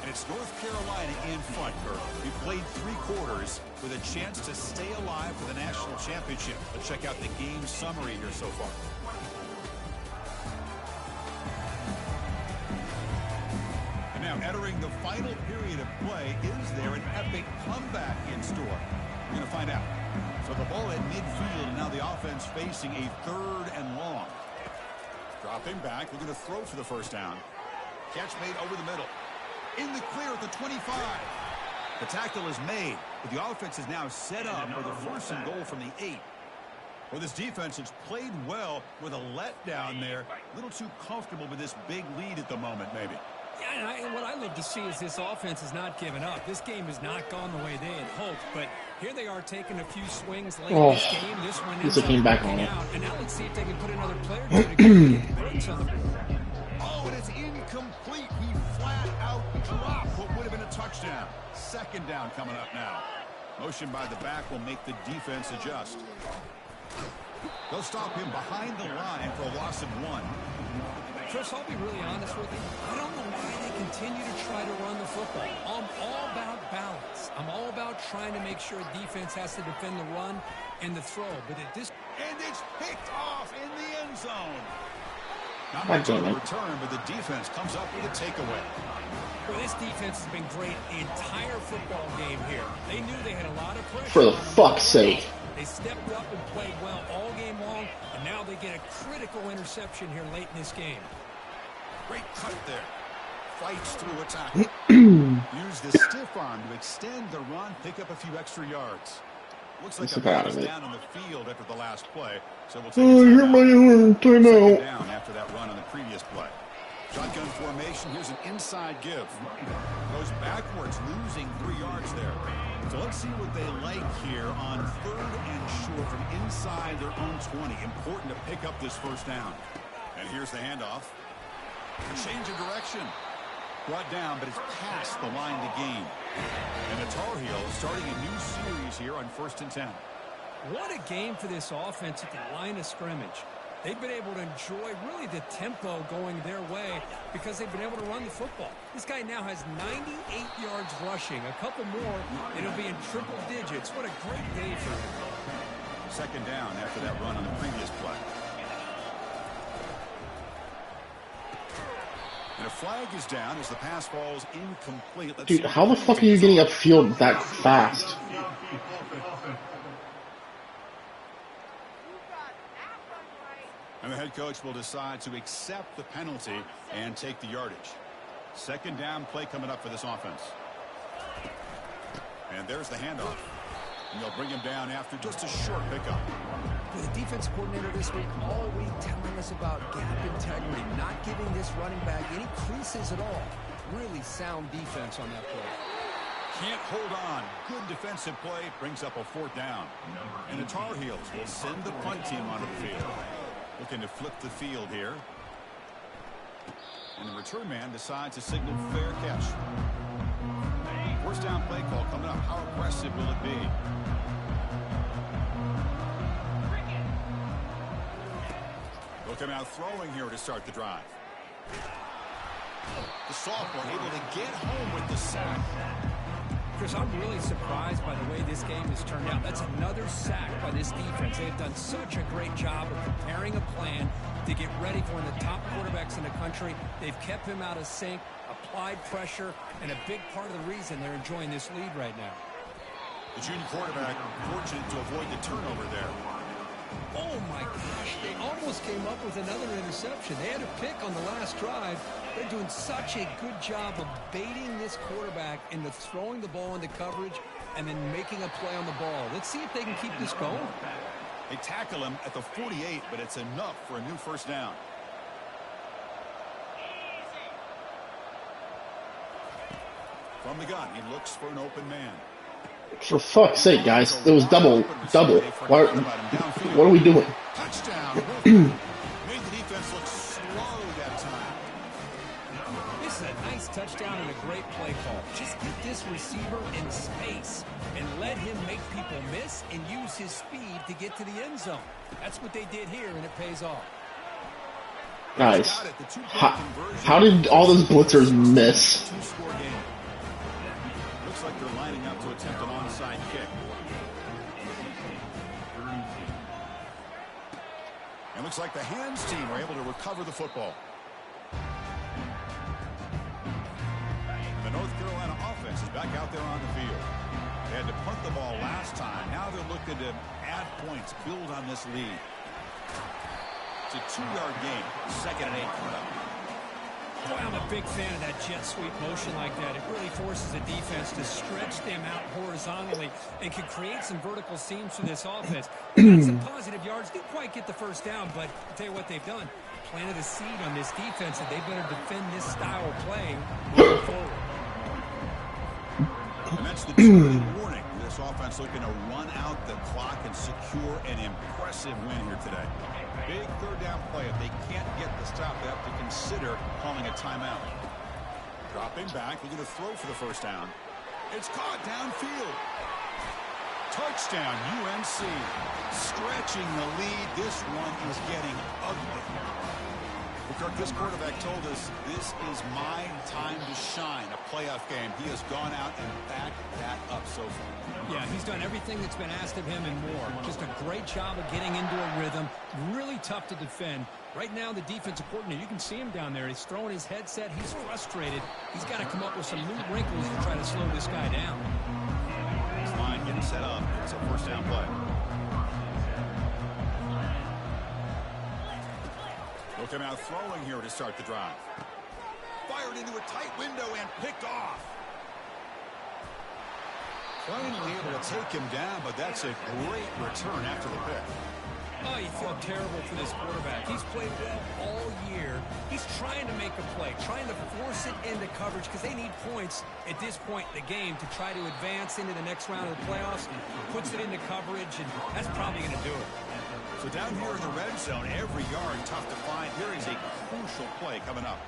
And it's North Carolina in front, Burrow. We played 3 quarters with a chance to stay alive for the national championship. Let's check out the game summary here so far. And now entering the final period of play, is there an epic comeback in store? We're going to find out. So the ball at midfield, and now the offense facing a 3rd and long. Dropping back, we're going to throw for the first down. Catch made over the middle. In the clear at the 25. The tackle is made, but the offense is now set up for the 1st and goal from the 8. Well, this defense has played well with a letdown there. A little too comfortable with this big lead at the moment, maybe. Yeah, and what I love to see is this offense has not given up. This game has not gone the way they had hoped, but here they are taking a few swings late in this game. This one he's looking back on it. And now let's see if they can put another player to get points on the board. Oh, and it's incomplete. He flat out dropped what would have been a touchdown. 2nd down coming up now. Motion by the back will make the defense adjust. They'll stop him behind the line for a loss of 1. Chris, I'll be really honest with you. I don't know why they continue to try to run the football. I'm all about balance. I'm all about trying to make sure a defense has to defend the run and the throw. But at this... And it's picked off in the end zone. Not God much of damn a it. return, but the defense comes up with a takeaway. Well, this defense has been great the entire football game here. They knew they had a lot of pressure. For the on them. fuck's sake. They stepped up and played well all game long, and now they get a critical interception here late in this game. Great cut there. Fights through a tackle. Use the stiff arm to extend the run, pick up a few extra yards. Looks like a man is down on the field after the last play, so we'll take a timeout. down after that run on the previous play. Shotgun formation. Here's an inside give. Goes backwards, losing 3 yards there. So let's see what they like here on 3rd and short from inside their own 20. Important to pick up this first down. And here's the handoff. A change of direction. Brought down, but it's past the line to gain. And the Tar Heels starting a new series here on 1st and 10. What a game for this offense at the line of scrimmage. They've been able to enjoy really the tempo going their way because they've been able to run the football. This guy now has 98 yards rushing. A couple more, and it'll be in triple digits. What a great day for him. 2nd down after that run on the previous play. And a flag is down as the pass falls incomplete. Dude, how the fuck are you getting upfield that fast? And the head coach will decide to accept the penalty and take the yardage. 2nd down play coming up for this offense. And there's the handoff. And they'll bring him down after just a short pickup. With the defense coordinator this week all week telling us about gap integrity, not giving this running back any creases at all. Really sound defense on that play. Can't hold on. Good defensive play brings up a 4th down. And the Tar Heels will send the punt team onto the field. Looking to flip the field here. And the return man decides to signal fair catch. First down play call coming up. How aggressive will it be? Look him out throwing here to start the drive. The sophomore able to get home with the sack. Chris, I'm really surprised by the way this game has turned out. That's another sack by this defense. They have done such a great job of preparing a plan to get ready for one of the top quarterbacks in the country. They've kept him out of sync, applied pressure, and a big part of the reason they're enjoying this lead right now. The junior quarterback fortunate to avoid the turnover there. Oh my gosh, they almost came up with another interception. They had a pick on the last drive. They're doing such a good job of baiting this quarterback into throwing the ball into coverage and then making a play on the ball. Let's see if they can keep this going. They tackle him at the 48, but it's enough for a new first down. From the gun, he looks for an open man. For fuck's sake, guys. It was double. What are we doing? Touchdown. Made the defense look slow that time. This is a nice touchdown and a great play call. Just get this receiver in space and let him make people miss and use his speed to get to the end zone. That's what they did here, and it pays off. Guys, how did all those blitzers miss? Two-score game. Looks like they're lining up to attempt an onside kick. And looks like the hands team were able to recover the football. And the North Carolina offense is back out there on the field. They had to punt the ball last time. Now they're looking to add points, build on this lead. It's a 2-yard game. 2nd and 8 coming up. Boy, I'm a big fan of that jet sweep motion like that. It really forces the defense to stretch them out horizontally and can create some vertical seams for this offense. They got some positive yards. Didn't quite get the first down, but I'll tell you what they've done. Planted a seed on this defense, and they better defend this style of play moving forward. And that's the early warning. This offense looking to run out the clock and secure an impressive win here today. Big 3rd down play. If they can't get the stop, they have to consider calling a timeout. Dropping back, looking to throw for the first down. It's caught downfield. Touchdown, UNC. Stretching the lead. This one is getting ugly. Well, Kirk, this quarterback told us this is my time to shine, a playoff game. He has gone out and backed that up so far. Yeah, he's done everything that's been asked of him and more. Just a great job of getting into a rhythm. Really tough to defend. Right now, the defensive coordinator, you can see him down there. He's throwing his headset. He's frustrated. He's got to come up with some new wrinkles to try to slow this guy down. This line getting set up. It's a first down play. Look him out throwing here to start the drive. Fired into a tight window and picked off. Finally able to take him down, but that's a great return after the pick. Oh, you feel terrible for this quarterback. He's played well all year. He's trying to make a play, trying to force it into coverage because they need points at this point in the game to try to advance into the next round of the playoffs. Puts it into coverage, and that's probably going to do it. So down here in the red zone, every yard tough to find. Here is a crucial play coming up.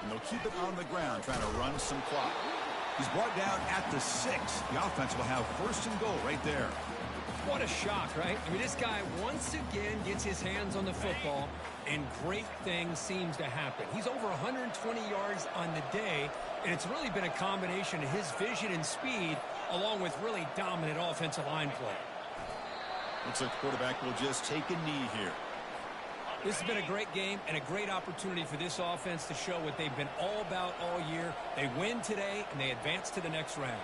And they'll keep it on the ground, trying to run some clock. He's brought down at the 6. The offense will have 1st and goal right there. What a shock, right? I mean, this guy once again gets his hands on the football, and great things seems to happen. He's over 120 yards on the day, and it's really been a combination of his vision and speed, along with really dominant offensive line play. Looks like the quarterback will just take a knee here. This has been a great game and a great opportunity for this offense to show what they've been all about all year. They win today, and they advance to the next round.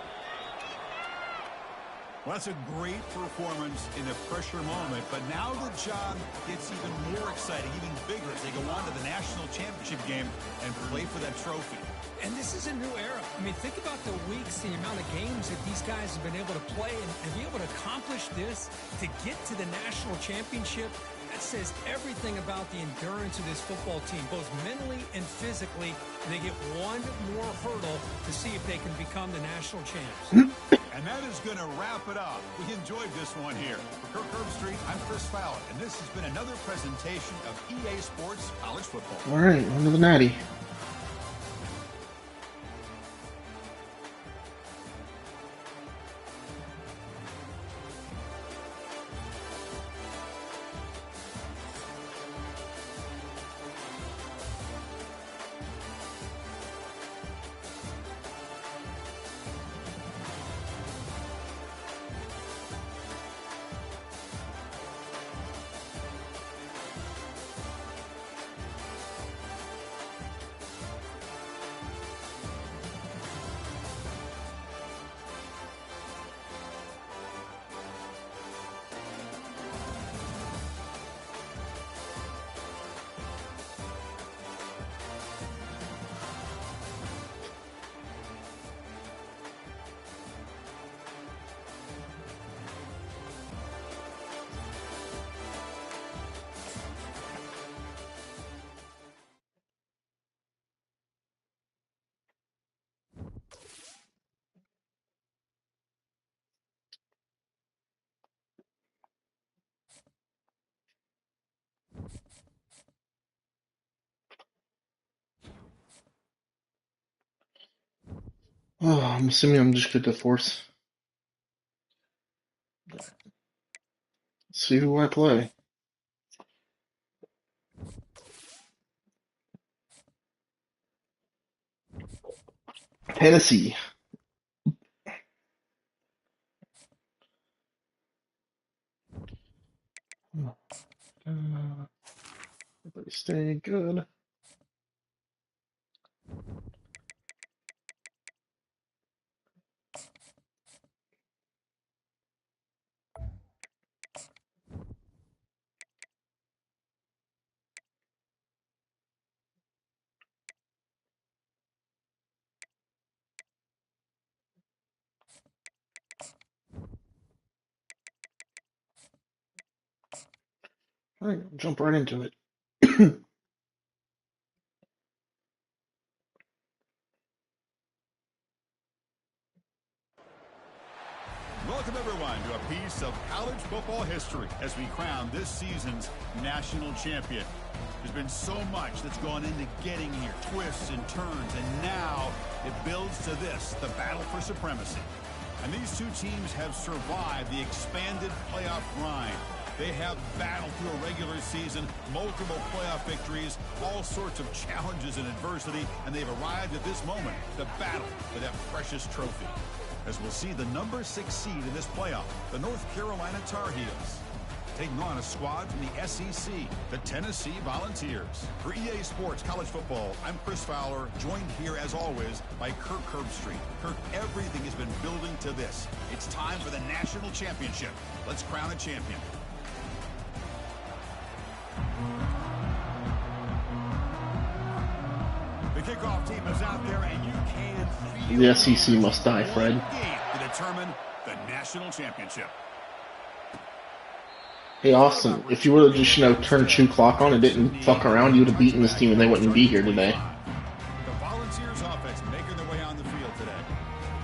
Well, that's a great performance in a pressure moment, but now the job gets even more exciting, even bigger as they go on to the national championship game and play for that trophy. And this is a new era. I mean, think about the weeks, the amount of games that these guys have been able to play and be able to accomplish this, to get to the national championship. That says everything about the endurance of this football team, both mentally and physically. And they get one more hurdle to see if they can become the national champs. And that is going to wrap it up. We enjoyed this one here. For Kirk Herbstreit, I'm Chris Fowler, and this has been another presentation of EA Sports College Football. All right, on to the Natty. Oh, I'm assuming I'm just good to force. Let's see who I play. Tennessee. Everybody stay good. All right, jump right into it. Welcome, everyone, to a piece of college football history as we crown this season's national champion. There's been so much that's gone into getting here, twists and turns, and now it builds to this, the battle for supremacy. And these two teams have survived the expanded playoff grind. They have battled through a regular season, multiple playoff victories, all sorts of challenges and adversity, and they've arrived at this moment, the battle for that precious trophy. As we'll see the number 6 seed in this playoff, the North Carolina Tar Heels, taking on a squad from the SEC, the Tennessee Volunteers. For EA Sports College Football, I'm Chris Fowler, joined here as always by Kirk Herbstreit. Kirk, everything has been building to this. It's time for the national championship. Let's crown a champion. The kickoff team is out there, and you can feel The SEC must die, Fred. game to determine the national championship. Hey, Austin, if you would have just, turned shoe clock on and didn't fuck around, you would have beaten this team and they wouldn't be here today. The Volunteers offense making their way on the field today.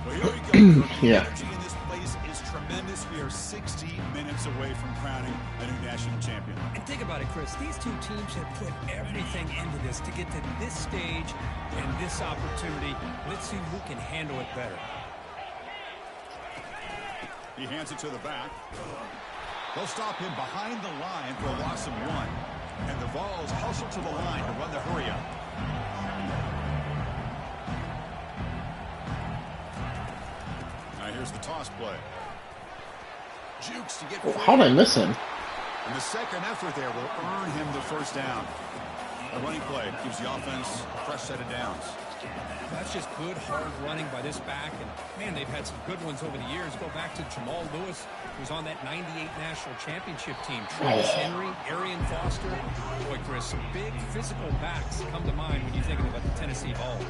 Well, here we go. Yeah. The energy in this place is tremendous. We are 60 minutes away from crowning a new national champion. And think about it, Chris. These two teams have put everything into this to get to this stage and this opportunity. Let's see who can handle it better. He hands it to the back. They'll stop him behind the line for a loss of 1. And the Vols hustle to the line to run the hurry up. Now here's the toss play. Jukes to get free. How did I miss him? And the second effort there will earn him the first down. A running play gives the offense a fresh set of downs. That's just good, hard running by this back. And, man, they've had some good ones over the years. Go back to Jamal Lewis, who was on that '98 National Championship team. Travis Henry, Arian Foster. Boy, Chris, some big physical backs come to mind when you're thinking about the Tennessee Vols.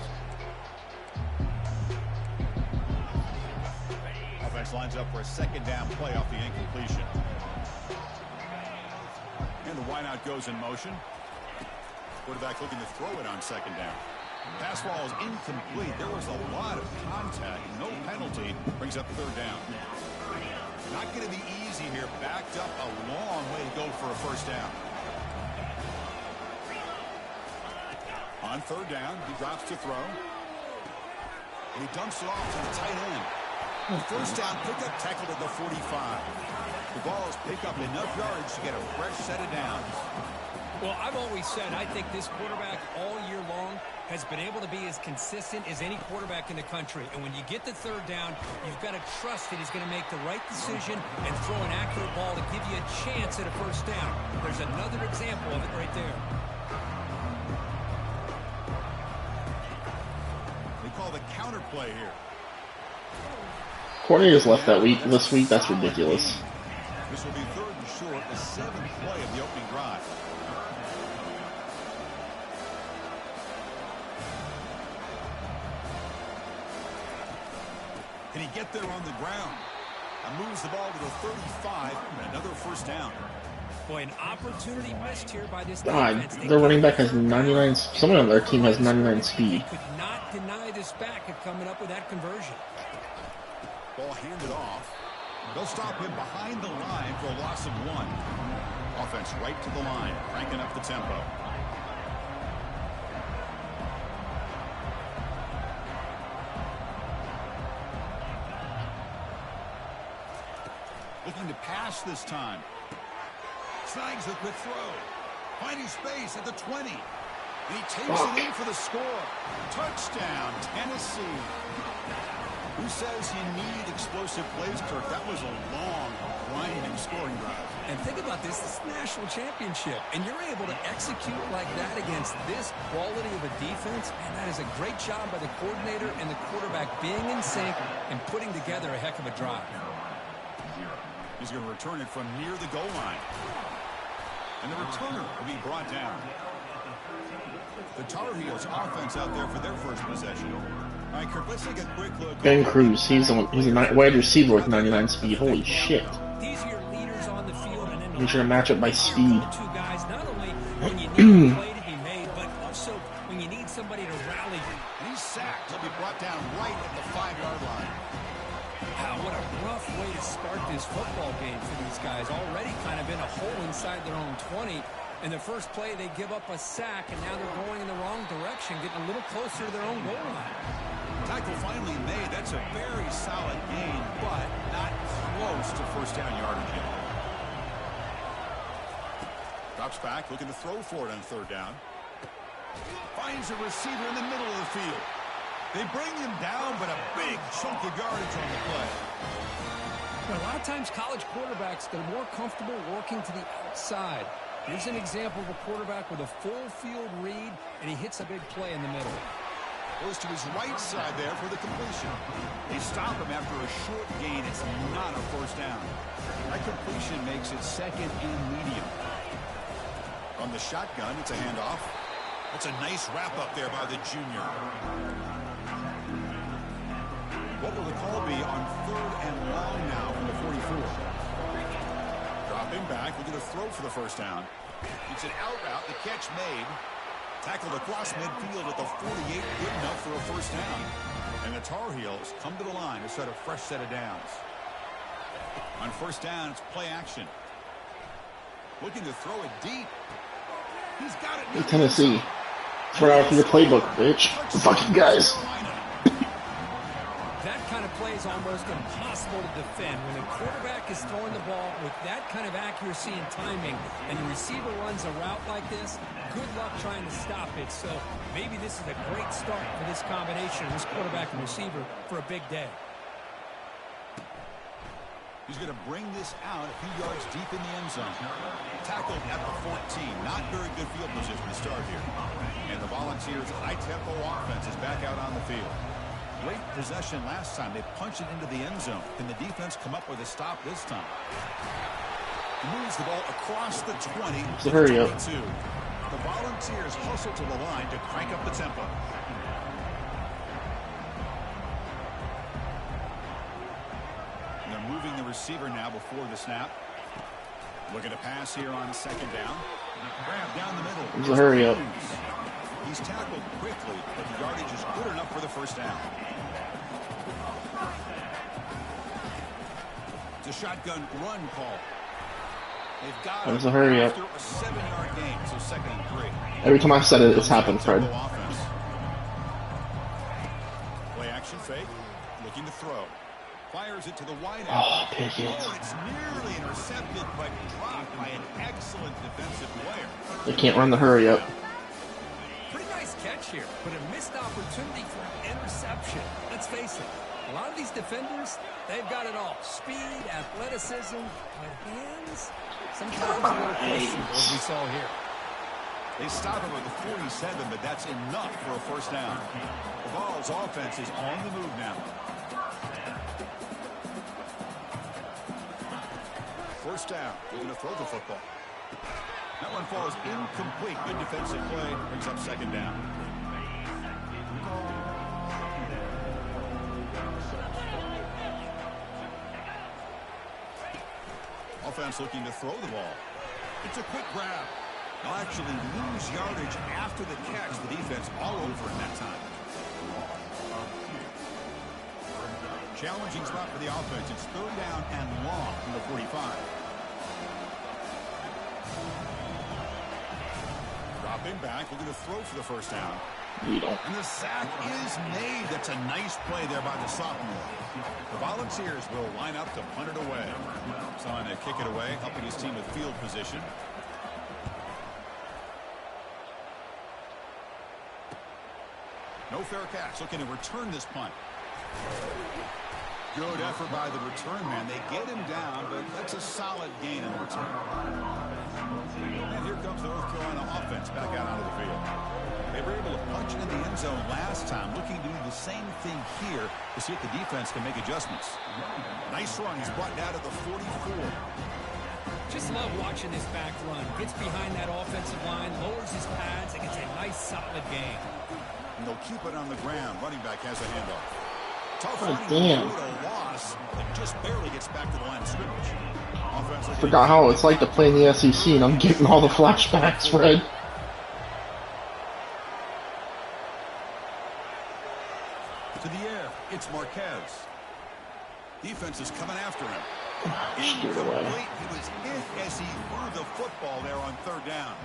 Offense lines up for a second down play off the incompletion. And the wideout goes in motion. Quarterback looking to throw it on second down. Pass ball is incomplete. There was a lot of contact. No penalty. Brings up third down. Not going to be easy here. Backed up a long way to go for a first down. On third down, he drops to throw. And he dumps it off to the tight end. First down, pickup, tackled at the 45. The Vols pick up enough yardage to get a fresh set of downs. Well, I've always said I think this quarterback all year long has been able to be as consistent as any quarterback in the country. And when you get the third down, you've got to trust that he's going to make the right decision and throw an accurate ball to give you a chance at a first down. There's another example of it right there. They call the counter play here. Coordinators left this week. That's ridiculous. This will be third and short, the 7th play of the opening drive. Can he get there on the ground? And moves the ball to the 35, and another first down. Boy, an opportunity missed here by this defense. Their running back has 99. Someone on their team has 99 speed. They could not deny this back of coming up with that conversion. Ball handed off. They'll stop him behind the line for a loss of 1. Offense right to the line, cranking up the tempo. Looking to pass this time. Snags the quick throw. Finding space at the 20. And he takes it in for the score. Touchdown, Tennessee. Who says you need explosive plays, Kirk? That was a long, grinding scoring drive. And think about this is national championship, and you're able to execute like that against this quality of a defense, and that is a great job by the coordinator and the quarterback being in sync and putting together a heck of a drive. He's going to return it from near the goal line. And the returner will be brought down. The Tar Heels offense out there for their first possession. All right, Kirk, let's take a quick look. Ben Cruz, he's a wide receiver with 99 speed. Holy shit. These are your leaders on the field, and then You should match up by speed. two guys, not only when you need a play to be made, but also when you need somebody to rally you. And he's sacked. He'll be brought down right at the 5-yard line. Wow, what a rough way to start this football game for these guys. Already kind of in a hole inside their own 20. In the first play, they give up a sack, and now they're going in the wrong direction, getting a little closer to their own goal line. Tackle finally made. That's a very solid gain, but not close to first down yardage yet. Drops back, looking to throw for it on third down. Finds a receiver in the middle of the field. They bring him down, but a big chunk of yardage on the play. But a lot of times college quarterbacks, they're more comfortable working to the outside. Here's an example of a quarterback with a full field read, and he hits a big play in the middle. Goes to his right side there for the completion. They stop him after a short gain. It's not a first down. That completion makes it second and medium. On the shotgun, it's a handoff. That's a nice wrap up there by the junior. What will the call be on third and long now from the 44? Dropping back, looking to throw for the first down. It's an out route, the catch made. Tackled across midfield at the 48, good enough for a first down. And the Tar Heels come to the line to set a fresh set of downs. On first down, it's play action. Looking to throw it deep. He's got it. Hey, Tennessee. Throw out from your playbook, bitch. Fucking guys. That kind of play is almost impossible to defend. When a quarterback is throwing the ball with that kind of accuracy and timing, and the receiver runs a route like this, good luck trying to stop it. So maybe this is a great start for this combination, this quarterback and receiver, for a big day. He's going to bring this out a few yards deep in the end zone. Tackled at the 14. Not very good field position to start here. And the Volunteers' high-tempo offense is back out on the field. Great possession last time. They punched it into the end zone. Can the defense come up with a stop this time? He moves the ball across the 20 to the 22. The Volunteers hustle to the line to crank up the tempo. They're moving the receiver now before the snap. Looking to pass here on second down. Grab down the middle. There's a hurry up. He's tackled quickly, but the yardage is good enough for the first down. It's a shotgun run call. They've got There's a hurry up. after a 7-yard gain, so second and 3. Every time I said it, it's happened, Fred. Play action fake, looking to throw. Fires it to the wide end. Oh, pick it. It's nearly intercepted, but dropped by an excellent defensive player. They can't run the hurry up. Pretty nice catch here, but a missed opportunity for an interception. Let's face it, a lot of these defenders, they've got it all. Speed, athleticism, but hands, sometimes a little questionable, as we saw here. They stop him at the 47, but that's enough for a first down. The Vols offense is on the move now. First down. They're going to throw the football. That one falls incomplete. Good defensive play. Brings up second down. Offense looking to throw the ball. It's a quick grab. They'll actually lose yardage after the catch. The defense all over in that time. Challenging spot for the offense. It's third down and long from the 45. Dropping back, looking to throw for the first down. And the sack is made. That's a nice play there by the sophomore. The Volunteers will line up to punt it away. Trying to kick it away, helping his team with field position. No fair catch. Looking to return this punt. Good effort by the return man. They get him down, but that's a solid gain in return. And here comes the North Carolina offense back out onto the field. They were able to punch it in the end zone last time, looking to do the same thing here to see if the defense can make adjustments. Nice run. He's brought down to the 44. Just love watching this back run. Gets behind that offensive line, lowers his pads, and gets a nice solid gain. And they'll keep it on the ground. Running back has a handoff. Oh, damn. Loss, but just barely gets back to the line of scrimmage. I forgot how it's like to play in the SEC, and I'm getting all the flashbacks, Fred. To the air, it's Marquez. Defense is coming after him. Away. He was hit as he threw the football there on third down.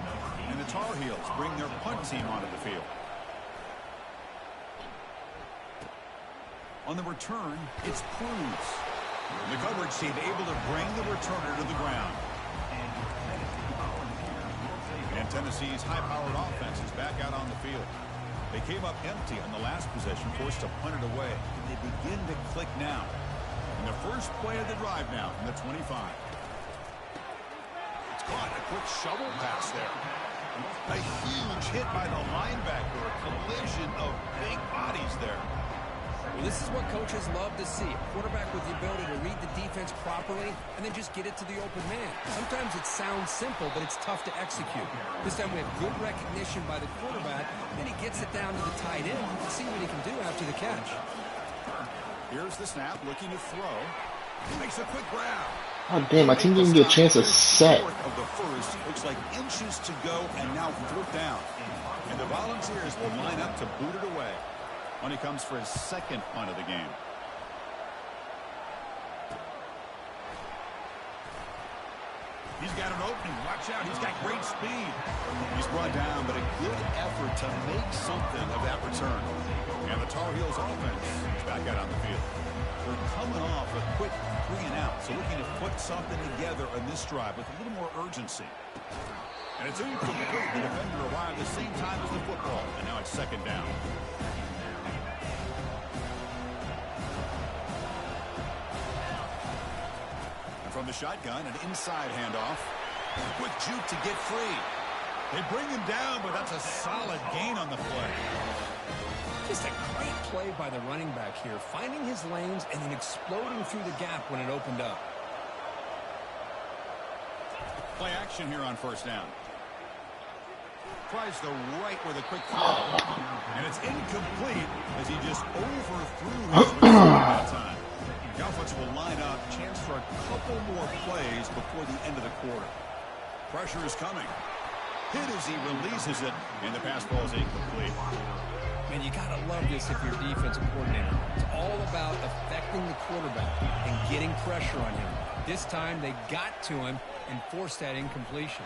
And the Tar Heels bring their punt team onto the field. On the return, it's Cruz. The coverage team able to bring the returner to the ground. And Tennessee's high-powered offense is back out on the field. They came up empty on the last possession, forced to punt it away. And they begin to click now. And the first play of the drive now from the 25. It's caught. A quick shovel pass there. A huge hit by the linebacker. A collision of big bodies there. Well, this is what coaches love to see. A quarterback with the ability to read the defense properly and then just get it to the open man. Sometimes it sounds simple, but it's tough to execute. This time we have good recognition by the quarterback, then he gets it down to the tight end and see what he can do after the catch. Here's the snap, looking to throw. He makes a quick grab. Oh, damn, my team didn't get a chance to set. Of the first, looks like inches to go, and now fourth down. And the Volunteers will line up to boot it away. When he comes for his second punt of the game. He's got an opening. Watch out. He's got great speed. He's brought down, but a good effort to make something of that return. And the Tar Heels offense is back out on the field. They're coming off a quick 3 and out, so looking to put something together on this drive with a little more urgency. And it's incomplete. The defender arrived at the same time as the football, and now it's second down. the shotgun, an inside handoff. Quick juke to get free. They bring him down, but that's a solid gain on the play. Just a great play by the running back here, finding his lanes and then exploding through the gap when it opened up. Play action here on first down. Tries the right with a quick throw. And it's incomplete as he just overthrew his receiver that time. The offense will line up. Chance for a couple more plays before the end of the quarter. Pressure is coming. Hit as he releases it, and the pass ball is incomplete. Man, you got to love this if you're a defensive coordinator. It's all about affecting the quarterback and getting pressure on him. This time they got to him and forced that incompletion.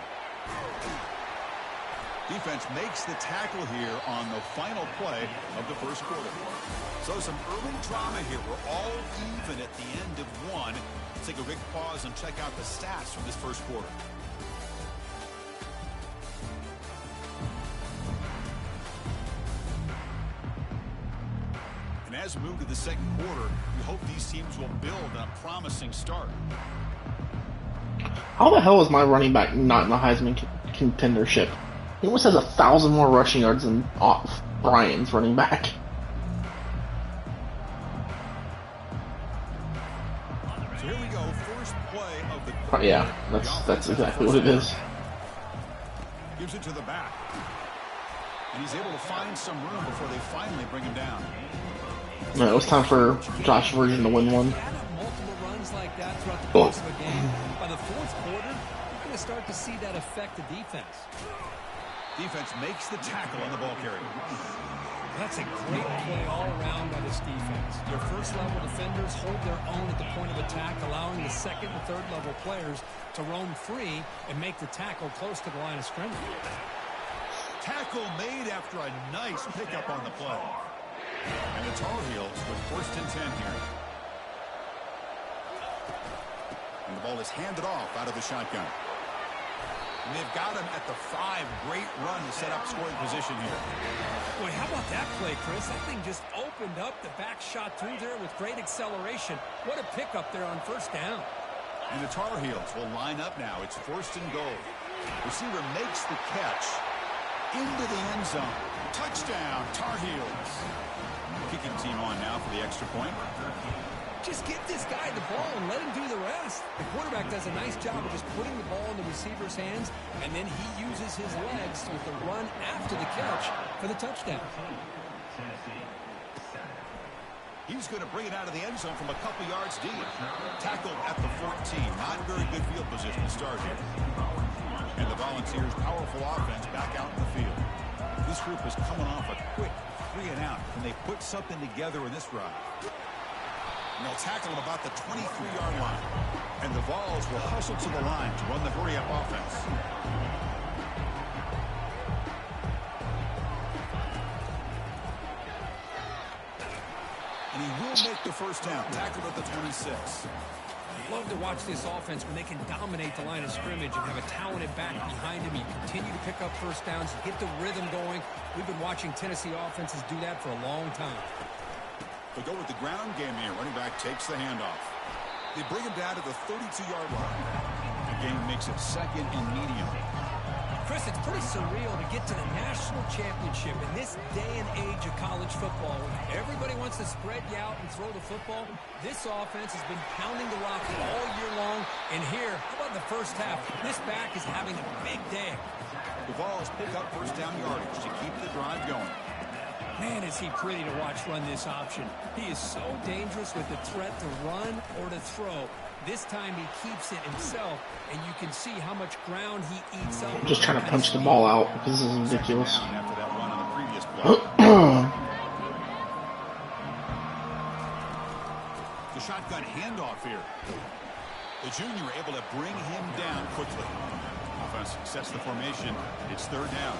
Defense makes the tackle here on the final play of the first quarter. So some early drama here. We're all even at the end of one. Let's take a quick pause and check out the stats from this first quarter. And as we move to the second quarter, we hope these teams will build on a promising start. How the hell is my running back not in the Heisman contendership? He almost has 1,000 more rushing yards than Brian's running back. So here we go, first play of the quarter. Yeah, that's exactly what it is. Gives it to the back. And he's able to find some room before they finally bring him down. No, it was time for Josh Virgin to win one. Multiple runs like that throughout the course of a game. By the fourth quarter, you're going to start to see that affect the defense. Defense makes the tackle on the ball carrier. That's a great play all around by this defense. Your first-level defenders hold their own at the point of attack, allowing the second and third-level players to roam free and make the tackle close to the line of scrimmage. Tackle made after a nice pickup on the play. And the Tar Heels with first and 10 here. And the ball is handed off out of the shotgun. And they've got him at the 5. Great run to set up scoring position here. Boy, how about that play, Chris? That thing just opened up. The back shot through there with great acceleration. What a pickup there on first down. And the Tar Heels will line up now. It's first and goal. Receiver makes the catch into the end zone. Touchdown, Tar Heels. Kicking team on now for the extra point. Just give this guy the ball and let him do the rest. The quarterback does a nice job of just putting the ball in the receiver's hands, and then he uses his legs with the run after the catch for the touchdown. He's going to bring it out of the end zone from a couple yards deep. Tackled at the 14. Not very good field position to start here. And the Volunteers' powerful offense back out in the field. This group is coming off a quick 3 and out. Can they put something together in this drive? And they'll tackle him about the 23-yard line. And the Vols will hustle to the line to run the hurry-up offense. And he will make the first down. Tackled at the 26. Love to watch this offense when they can dominate the line of scrimmage and have a talented back behind him. You continue to pick up first downs, get the rhythm going. We've been watching Tennessee offenses do that for a long time. They'll go with the ground game here. Running back takes the handoff. They bring him down to the 32-yard line. The game makes it second and medium. Chris, it's pretty surreal to get to the national championship in this day and age of college football. When everybody wants to spread you out and throw the football, this offense has been pounding the rock all year long. And here, how about the first half? This back is having a big day. The Vols pick up first down yardage to keep the drive going. Man, is he pretty to watch run this option. He is so dangerous with the threat to run or to throw. This time he keeps it himself, and you can see how much ground he eats up. I'm just trying to punch the ball out because this is ridiculous. After that run on the previous play. The shotgun handoff here. The junior able to bring him down quickly. Offense sets the formation. It's third down.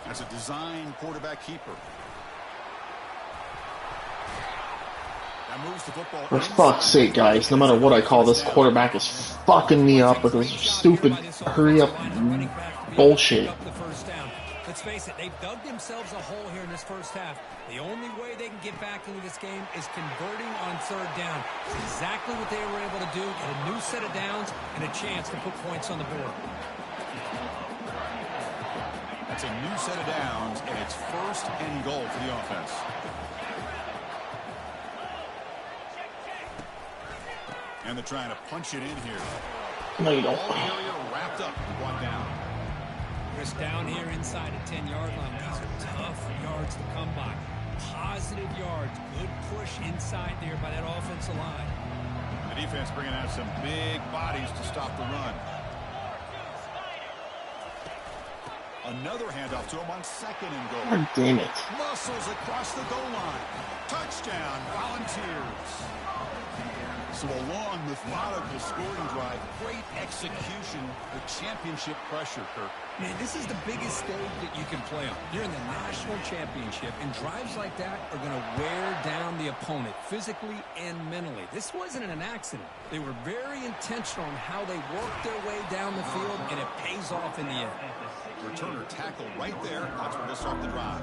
As a design quarterback keeper. That moves the football. For fuck's sake, guys, no matter what I call this, quarterback is fucking me up with this stupid hurry up bullshit. Let's face it, they've dug themselves a hole here in this first half. The only way they can get back into this game is converting on third down. It's exactly what they were able to do, get a new set of downs and a chance to put points on the board. That's a new set of downs, and it's first and goal for the offense. And they're trying to punch it in here. No, you don't. Ball carrier wrapped up and brought down. Chris, down here inside the 10-yard line. These are tough yards to come by. Positive yards. Good push inside there by that offensive line. The defense bringing out some big bodies to stop the run. Another handoff to him on second and goal. God damn it. Muscles across the goal line. Touchdown, Volunteers. So a long, methodical scoring drive. Great execution with championship pressure, Kirk. Man, this is the biggest stage that you can play on. You're in the national championship, and drives like that are going to wear down the opponent physically and mentally. This wasn't an accident. They were very intentional on how they worked their way down the field, and it pays off in the end. Returner tackle right there. That's where they start the drive.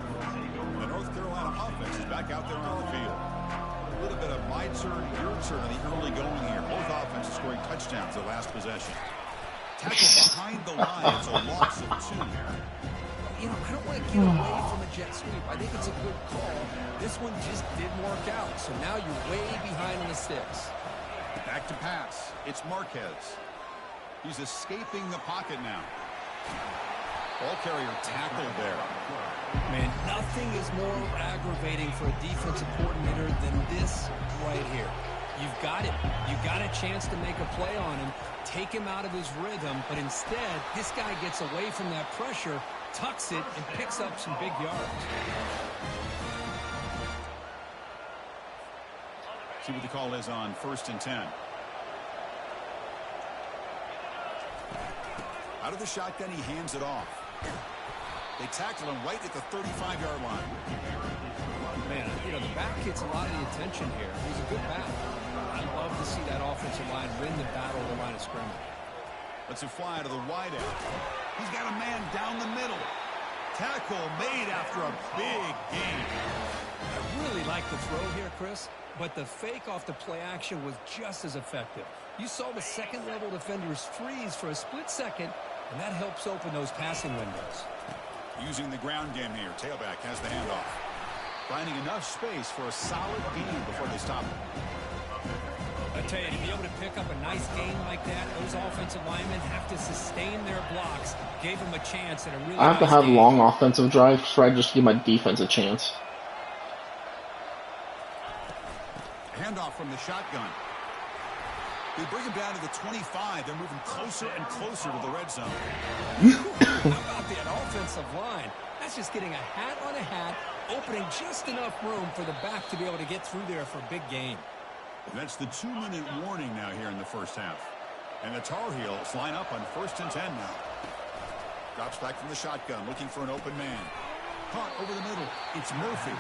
The North Carolina offense is back out there on the field. A little bit of my turn, your turn in the early going here. Both offenses scoring touchdowns their last possession. Tackle behind the line. It's a loss of 2 here. You know, I don't want to get away from a jet sweep. I think it's a good call. This one just didn't work out. So now you're way behind on the sticks. Back to pass. It's Marquez. He's escaping the pocket now. Ball carrier tackled there. Man, nothing is more aggravating for a defensive coordinator than this right here. You've got it. You've got a chance to make a play on him, take him out of his rhythm, but instead, this guy gets away from that pressure, tucks it, and picks up some big yards. See what the call is on 1st and 10. Out of the shotgun, he hands it off. They tackle him right at the 35-yard line. Man, you know, the back gets a lot of the attention here. He's a good back. I love to see that offensive line win the battle of the line of scrimmage. Let's it fly to the wideout. He's got a man down the middle. Tackle made after a big gain. I really like the throw here, Chris, but the fake off the play action was just as effective. You saw the second-level defenders freeze for a split second, and that helps open those passing windows. Using the ground game here. Tailback has the handoff. Finding enough space for a solid gain before they stop him. I tell you, to be able to pick up a nice gain like that, those offensive linemen have to sustain their blocks. Gave them a chance at a really I have to nice have gain. long offensive drives so I just give my defense a chance. Handoff from the shotgun. They bring him down to the 25. They're moving closer and closer to the red zone. How about that offensive line? That's just getting a hat on a hat, opening just enough room for the back to be able to get through there for a big gain. And that's the 2-minute warning now here in the first half. And the Tar Heels line up on 1st and 10 now. Drops back from the shotgun, looking for an open man. Caught over the middle. It's Murphy.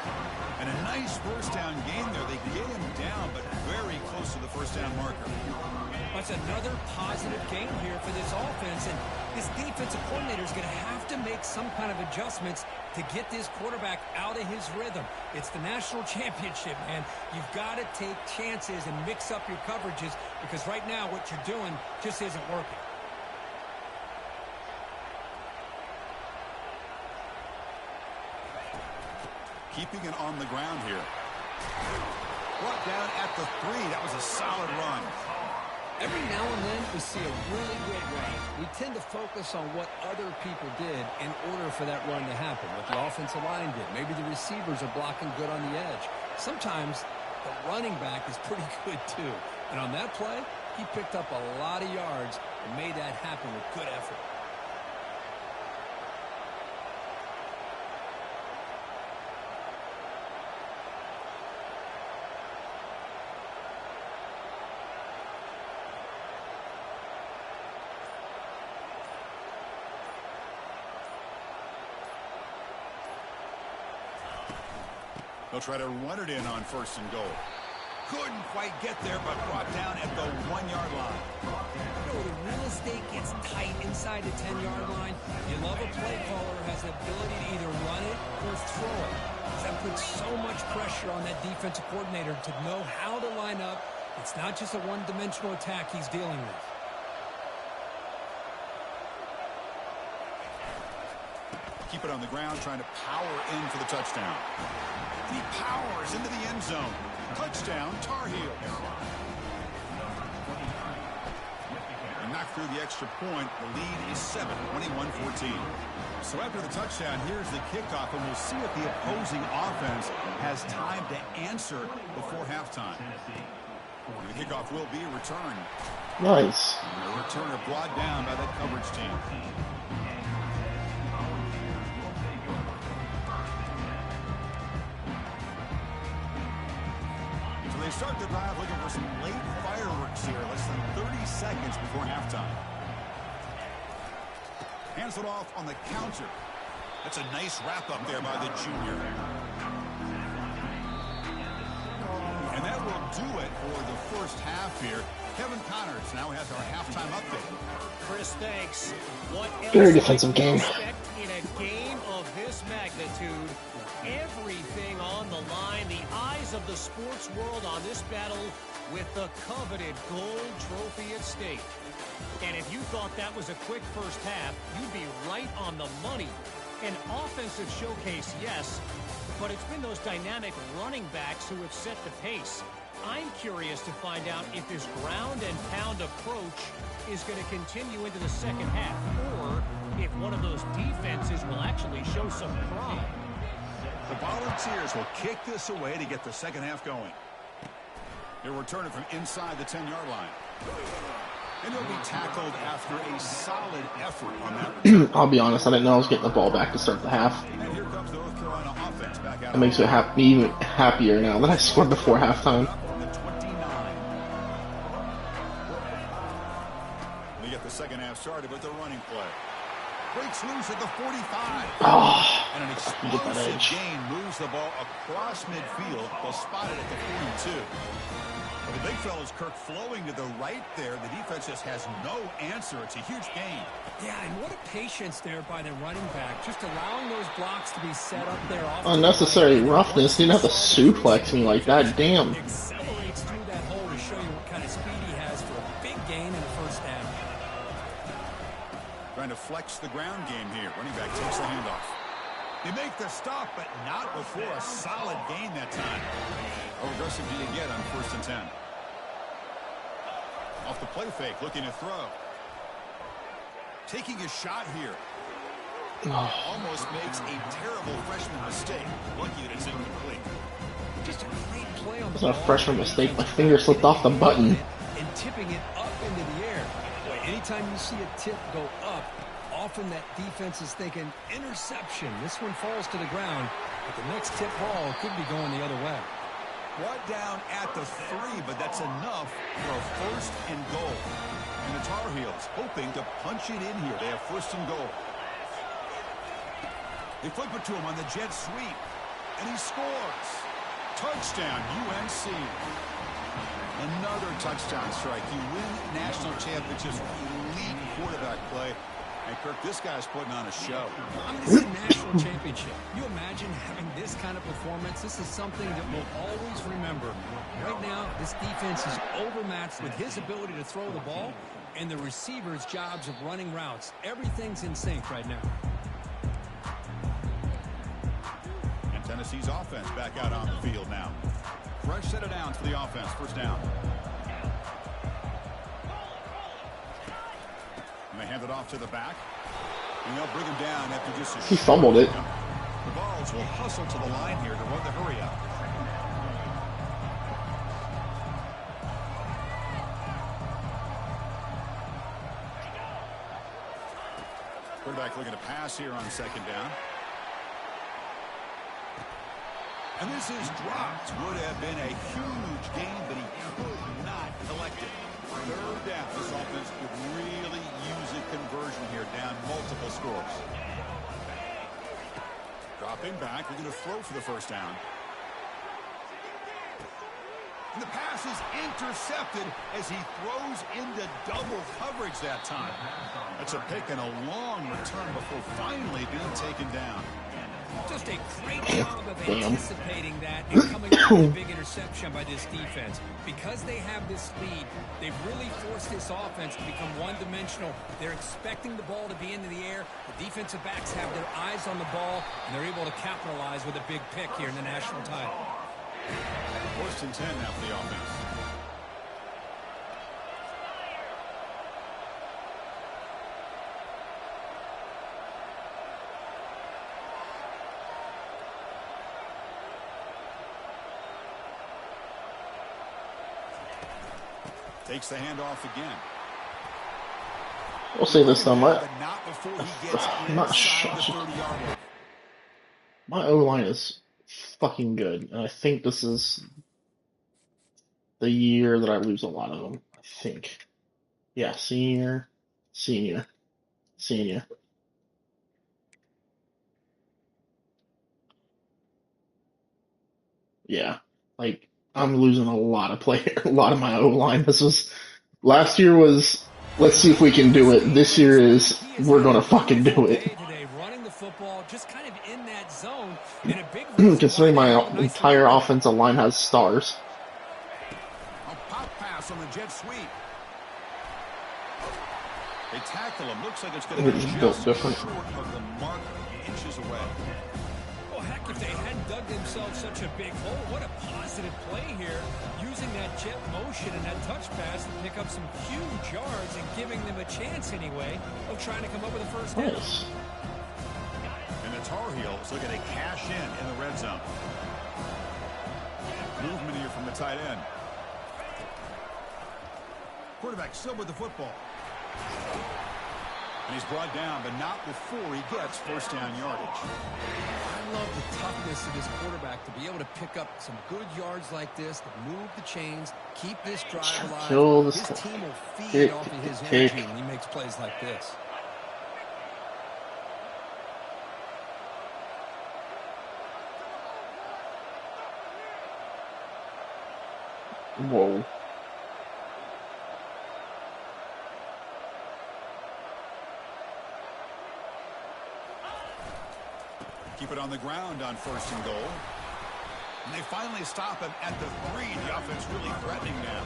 And a nice first down gain there. They get him down, but very close to the first down marker. That's another positive gain here for this offense, and this defensive coordinator is going to have to make some kind of adjustments to get this quarterback out of his rhythm. It's the national championship, man. You've got to take chances and mix up your coverages, because right now what you're doing just isn't working. Keeping it on the ground here. Brought down at the 3. That was a solid run. Every now and then we see a really great run. We tend to focus on what other people did in order for that run to happen, what the offensive line did. Maybe the receivers are blocking good on the edge. Sometimes the running back is pretty good too. And on that play, he picked up a lot of yards and made that happen with good effort. They'll try to run it in on 1st and goal. Couldn't quite get there, but brought down at the 1-yard line. You know, the real estate gets tight inside the 10-yard line. You love a play caller who has the ability to either run it or throw it. That puts so much pressure on that defensive coordinator to know how to line up. It's not just a one-dimensional attack he's dealing with. Keep it on the ground, trying to power in for the touchdown. He powers into the end zone. Touchdown, Tar Heels. And knocked through the extra point. The lead is 7, 21-14. So after the touchdown, here's the kickoff, and we'll see if the opposing offense has time to answer before halftime. And the kickoff will be a return. Nice. And the returner brought down by that coverage team. They start the drive looking for some late fireworks here, less than 30 seconds before halftime. Hands it off on the counter. That's a nice wrap-up there by the junior. And that will do it for the first half here. Kevin Connors now has our halftime update. Chris, thanks. What else Very defensive game. expect in a game of this magnitude? Everything on the line, the eyes of the sports world on this battle with the coveted gold trophy at stake. And if you thought that was a quick first half, you'd be right on the money. An offensive showcase, yes, but it's been those dynamic running backs who have set the pace. I'm curious to find out if this ground and pound approach is going to continue into the second half, or if one of those defenses will actually show some pride. The Volunteers will kick this away to get the second half going. They'll return it from inside the 10-yard line. And they'll be tackled after a solid effort on that. I'll be honest, I didn't know I was getting the ball back to start the half. And here comes the North Carolina offense back out. It makes me even happier now that I scored before halftime. From the 29. We get the second half started with the running play. Breaks loose at the 45. Oh, And an explosive gain moves the ball across midfield. They'll spot it at the 42. But the big fella's Kirk flowing to the right there. The defense just has no answer. It's a huge gain. Yeah, and what a patience there by the running back. Just allowing those blocks to be set up there. unnecessary roughness. He didn't have to suplex me like that. Damn. Accelerates through that hole to show you what kind of speed he has for a big gain in the first half. Trying to flex the ground game here. Running back takes the handoff. They make the stop, but not before a solid gain that time. How aggressive do you get on 1st and 10? Off the play fake, looking to throw. Taking a shot here. Almost makes a terrible freshman mistake. Lucky that it's incomplete. Just a great play on the It's not a ball. freshman mistake. My finger slipped off the button. And tipping it up into the air. Boy, anytime you see a tip go up, often that defense is thinking interception. This one falls to the ground, but the next tip ball could be going the other way. Brought down at the 3, but that's enough for a 1st and goal. And the Tar Heels hoping to punch it in here. They have 1st and goal. They flip it to him on the jet sweep, and he scores. Touchdown, UNC. Another touchdown strike. You win national championships with elite quarterback play. And Kirk, this guy's putting on a show. I mean, it's a national championship. You imagine having this kind of performance? This is something that we'll always remember. Right now, this defense is overmatched with his ability to throw the ball and the receivers' jobs of running routes. Everything's in sync right now. And Tennessee's offense back out on the field now. Fresh set of downs for the offense. 1st down. And they hand it off to the back. And they'll bring him down after just a He fumbled it. The Balls will hustle to the line here to run the hurry up. Quarterback looking to pass here on 2nd down. And this is dropped. Would have been a huge gain, but he could not collect it. 3rd down. This offense could really use a conversion here, down multiple scores. Dropping back. We're going to throw for the 1st down. And the pass is intercepted as he throws into double coverage that time. That's a pick and a long return before finally being taken down. Just a great job of anticipating that and coming up with a big interception by this defense. Because they have this lead, they've really forced this offense to become one-dimensional. They're expecting the ball to be into the air. The defensive backs have their eyes on the ball, and they're able to capitalize with a big pick here in the national title. 1st and 10 now for the offense. Takes the handoff again. We'll say this though, But not before he gets I'm not inside the sure. 30-yard line. My O-line is fucking good, and I think this is the year that I lose a lot of them. I think. Yeah, senior. Yeah, like I'm losing a lot of a lot of my O-line. Last year was, let's see if we can do it. This year is, we're gonna fucking do it. Today, running the football, just kind of in that zone, and a big Considering my entire offensive line has stars. A pop pass on the jet sweep. They tackle him. Looks like it's going to be just different. short of the mark, inches away. Well, heck, if they hadn't dug themselves such a big hole, what a positive play here. Using that jet motion and that touch pass to pick up some huge yards and giving them a chance anyway of trying to come up with a first down. Nice. And the Tar Heels looking to cash in the red zone. Movement here from the tight end. Quarterback still with the football. And he's brought down, but not before he gets first down yardage. I love the toughness of this quarterback to be able to pick up some good yards like this, to move the chains, keep this drive alive. His team will feed off of his energy when he makes plays like this. Whoa. Keep it on the ground on 1st and goal. And they finally stop him at the 3. The offense really threatening now.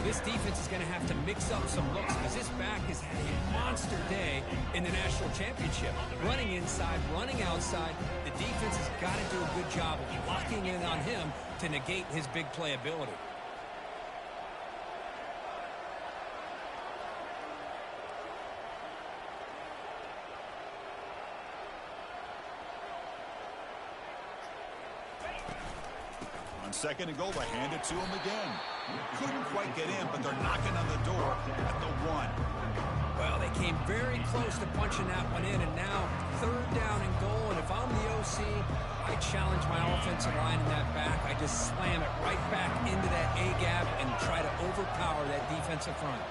This defense is going to have to mix up some looks because this back has had a monster day in the national championship. Running inside, running outside. The defense has got to do a good job of locking in on him to negate his big play ability. On 2nd and goal, they hand it to him again. Couldn't quite get in, but they're knocking on the door at the 1. Well, they came very close to punching that one in, and now 3rd down and goal. And if I'm the OC, I challenge my offensive line in that back. I just slam it right back into that A-gap and try to overpower that defensive front.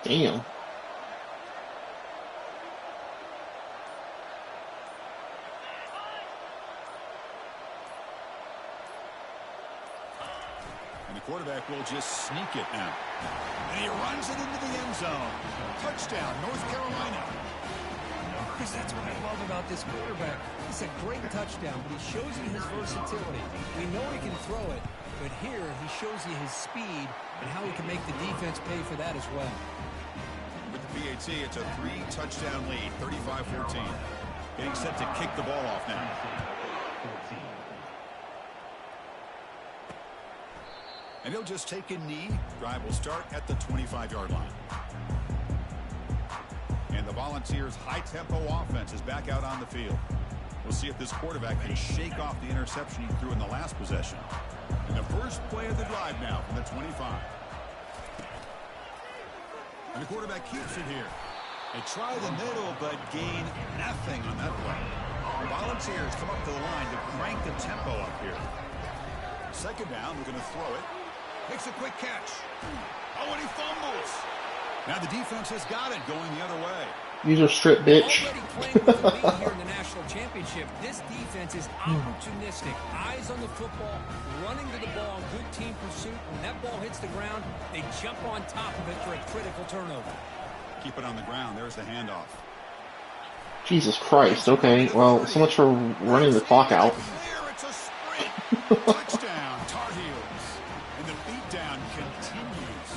Damn. And the quarterback will just sneak it now. And he runs it into the end zone. Touchdown, North Carolina. Because that's what I love about this quarterback. It's a great touchdown, but he shows you his versatility. We know he can throw it, but here he shows you his speed and how he can make the defense pay for that as well. With the PAT, it's a 3-touchdown lead, 35-14. Getting set to kick the ball off now. And he'll just take a knee. Drive will start at the 25-yard line. And the Volunteers' high-tempo offense is back out on the field. We'll see if this quarterback can shake off the interception he threw in the last possession. And the first play of the drive now from the 25. And the quarterback keeps it here. They try the middle, but gain nothing on that play. The Volunteers come up to the line to crank the tempo up here. 2nd down, they're going to throw it. Makes a quick catch. Oh, and he fumbles. Now the defense has got it going the other way. User strip, bitch. Already playing with the lead here in the national championship. This defense is opportunistic. Eyes on the football, running to the ball, good team pursuit. When that ball hits the ground, they jump on top of it for a critical turnover. Keep it on the ground. There's the handoff. Jesus Christ. Okay, well, so much for running the clock out. It's a sprint. Touchdown, Tar Heels. And the beatdown continues.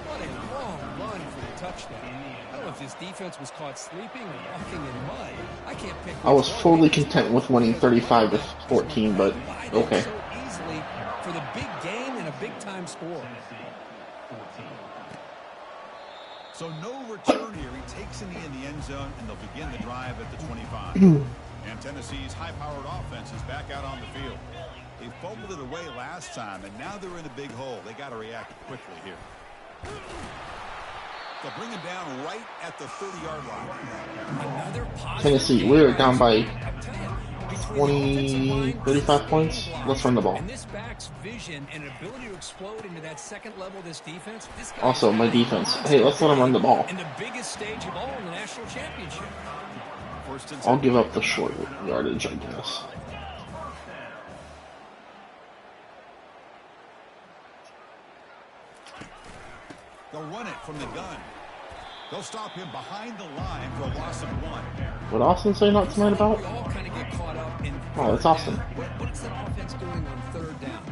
What a long run for the touchdown. I don't know if this defense was caught sleeping or walking in mud. I can't pick. I was fully content with winning 35-14, but okay. So easily for the big game and a big-time score. So no return here. He takes in the end zone, and they'll begin the drive at the 25. And Tennessee's high-powered offense is back out on the field. They fumbled it away last time, and now they're in a big hole. They got to react quickly here. They'll bring him down right at the 30-yard line. Tennessee, we're down by 20, 35 points. Let's run the ball. And this back's vision and ability to explode into that second level of this defense. Also, my defense. Hey, let's let them run the ball. In the biggest stage of all in the national championship. I'll give up the short yardage, I guess. They'll run it from the gun. They'll stop him behind the line for a loss of 1. What Austin say not tonight about? We all kind of get caught up in Oh, that's Austin. What's the offense doing on third down?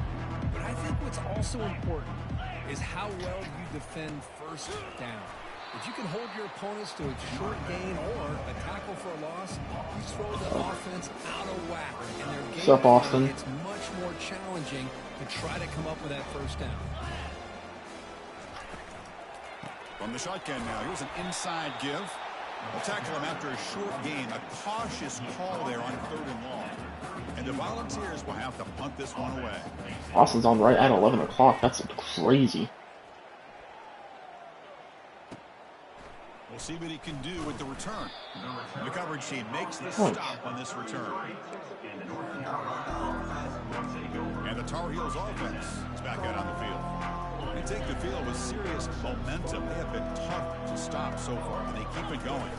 But I think what's also important is how well you defend first down. If you can hold your opponents to a short gain or a tackle for a loss, you throw the offense out of whack. And their game What's up, Austin? It's much more challenging to try to come up with that first down. From the shotgun now, here's an inside give. We'll tackle him after a short gain. A cautious call there on 3rd and long. And the Volunteers will have to punt this one away. Austin's on right at 11 o'clock. That's crazy. We'll see what he can do with the return. The coverage team makes the stop on this return. And the Tar Heels offense is back out on the field. They take the field with serious momentum. They have been tough to stop so far, and they keep it going.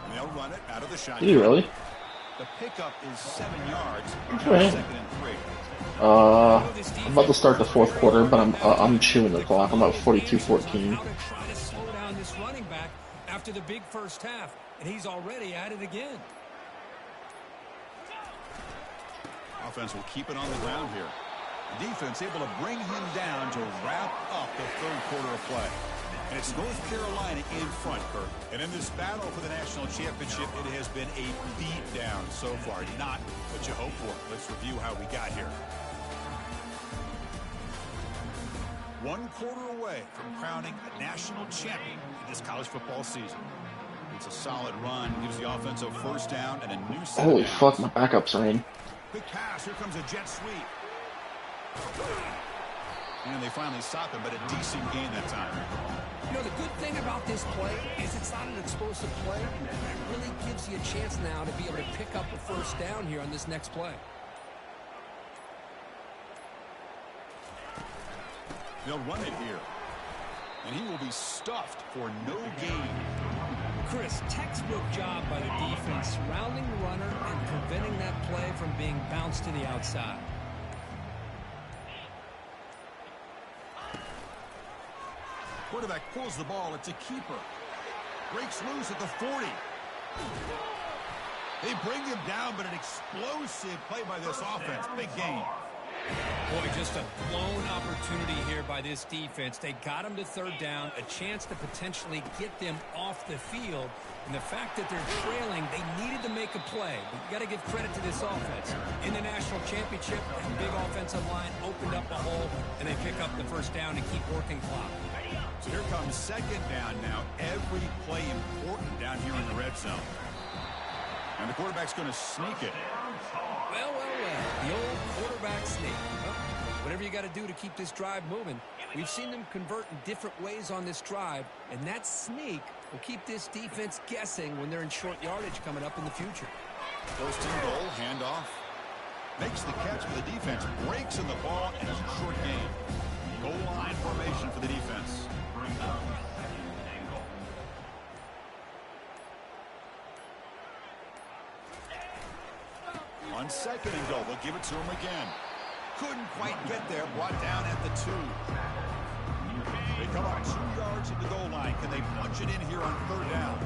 And they'll run it out of the shotgun. Did you really? The pickup is 7 yards. Okay. 2nd and 3. I'm about to start the 4th quarter, but I'm chewing the clock. I'm about 42-14. How to try to slow down this running back after the big first half, and he's already at it again. Offense will keep it on the ground here. Defense able to bring him down to wrap up the 3rd quarter of play. And it's North Carolina in front, Kirk. And in this battle for the national championship, it has been a beatdown so far. Not what you hope for. Let's review how we got here. 1 quarter away from crowning a national champion in this college football season. It's a solid run. Gives the offense a first down and a new set. Holy fuck, my backup's in. Quick pass. Here comes a jet sweep. And they finally stop him, but a decent gain that time. You know, the good thing about this play is it's not an explosive play, but it really gives you a chance now to be able to pick up a first down here on this next play. They'll run it here. And he will be stuffed for no gain. Chris, textbook job by the defense, surrounding the runner and preventing that play from being bounced to the outside. Quarterback pulls the ball. It's a keeper. Breaks loose at the 40. They bring him down, but an explosive play by this offense. Big gain. Boy, just a blown opportunity here by this defense. They got him to 3rd down, a chance to potentially get them off the field. And the fact that they're trailing, they needed to make a play. But you got to give credit to this offense. In the national championship, that big offensive line opened up a hole, and they pick up the first down and keep working clock. So here comes 2nd down now. Every play important down here in the red zone. And the quarterback's going to sneak it. Well. The old quarterback sneak. Well, whatever you got to do to keep this drive moving. We've seen them convert in different ways on this drive, and that sneak will keep this defense guessing when they're in short yardage coming up in the future. First and goal, handoff. Makes the catch for the defense. Breaks in the ball, and it's a short gain. Goal line formation for the defense. On second and goal, they'll give it to him again. Couldn't quite get there, brought down at the 2. They come up 2 yards at the goal line. Can they punch it in here on third down?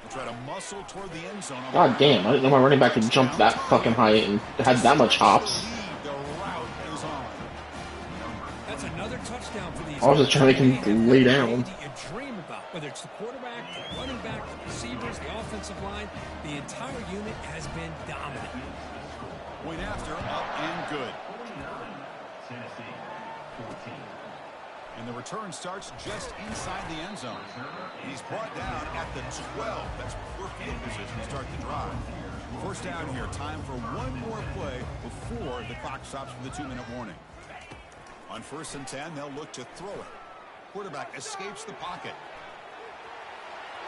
They'll try to muscle toward the end zone. God damn, I didn't know my running back could jump that fucking high and had that much hops. The route is on. That's another touchdown for these. I was just trying to make him lay down. You dream about, whether it's the quarterback, the running back, the receivers, the offensive line, the entire unit has been dominant. Point after, up and good. And the return starts just inside the end zone. He's brought down at the 12. That's poor field position to start the drive. First down here. Time for one more play before the clock stops for the 2-minute warning. On 1st and 10, they'll look to throw it. Quarterback escapes the pocket.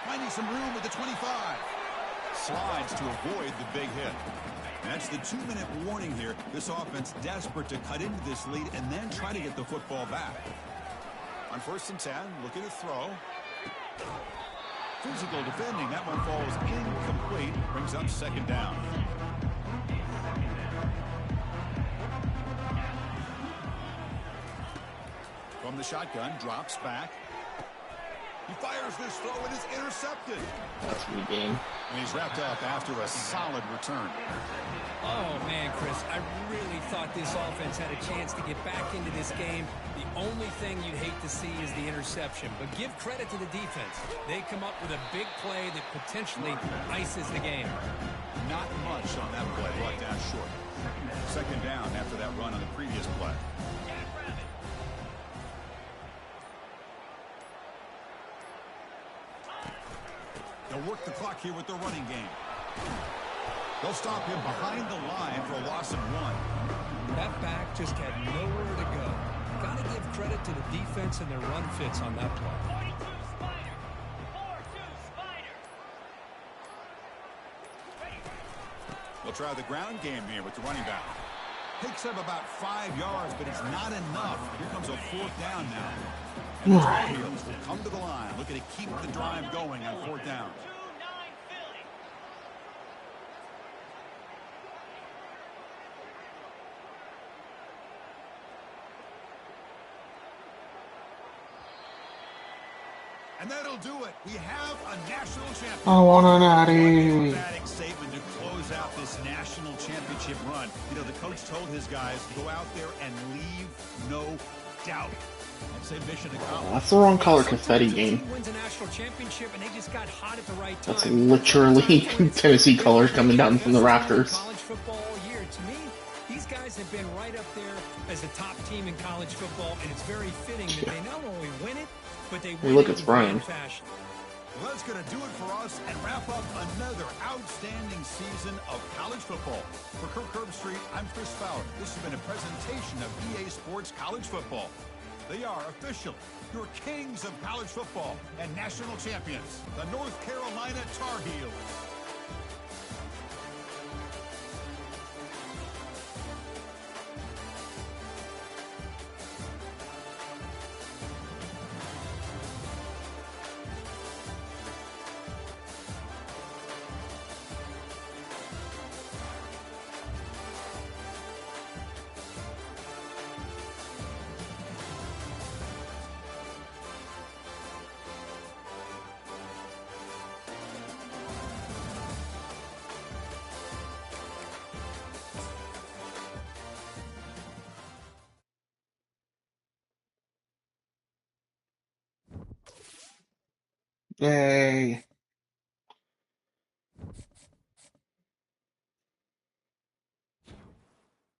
Finding some room at the 25. Slides to avoid the big hit. And that's the 2-minute warning here. This offense desperate to cut into this lead and then try to get the football back. On 1st and 10, looking to throw. Physical defending. That one falls incomplete. Brings up second down. From the shotgun, drops back. He fires this throw and is intercepted. That's a good game. And he's wrapped up after a solid return. Oh, man, Chris, I really thought this offense had a chance to get back into this game. The only thing you'd hate to see is the interception. But give credit to the defense. They come up with a big play that potentially ices the game. Not much on that play, brought down short. Second down after that run on the previous play. They'll work the clock here with the running game. They'll stop him behind the line for a loss of 1. That back just had nowhere to go. Got to give credit to the defense and their run fits on that play. 42 Spider. 4-2 Spider. They'll try the ground game here with the running back. Picks up about 5 yards, but it's not enough. Here comes a 4th down now. And the Tar Heels will come to the line, looking to keep the drive going on 4th down. 2-9 Philly. And that'll do it. We have a national champion. I want an Addy. Emphatic statement to close out this national championship run. You know, the coach told his guys to go out there and leave no doubt. I'd say mission accomplished. That's the wrong color confetti game. Team wins a national championship and they just got hot at the right time. That's literally Tennessee colors coming down from the rafters. College football all year. To me, these guys have been right up there as the top team in college football, and it's very fitting that they not only win it, but they win look, it it's in Brian. great fashion. Well, that's going to do it for us and wrap up another outstanding season of college football. For Kirk Herbstreit, I'm Chris Fowler. This has been a presentation of EA Sports College Football. They are official, your kings of college football and national champions, the North Carolina Tar Heels. Yay.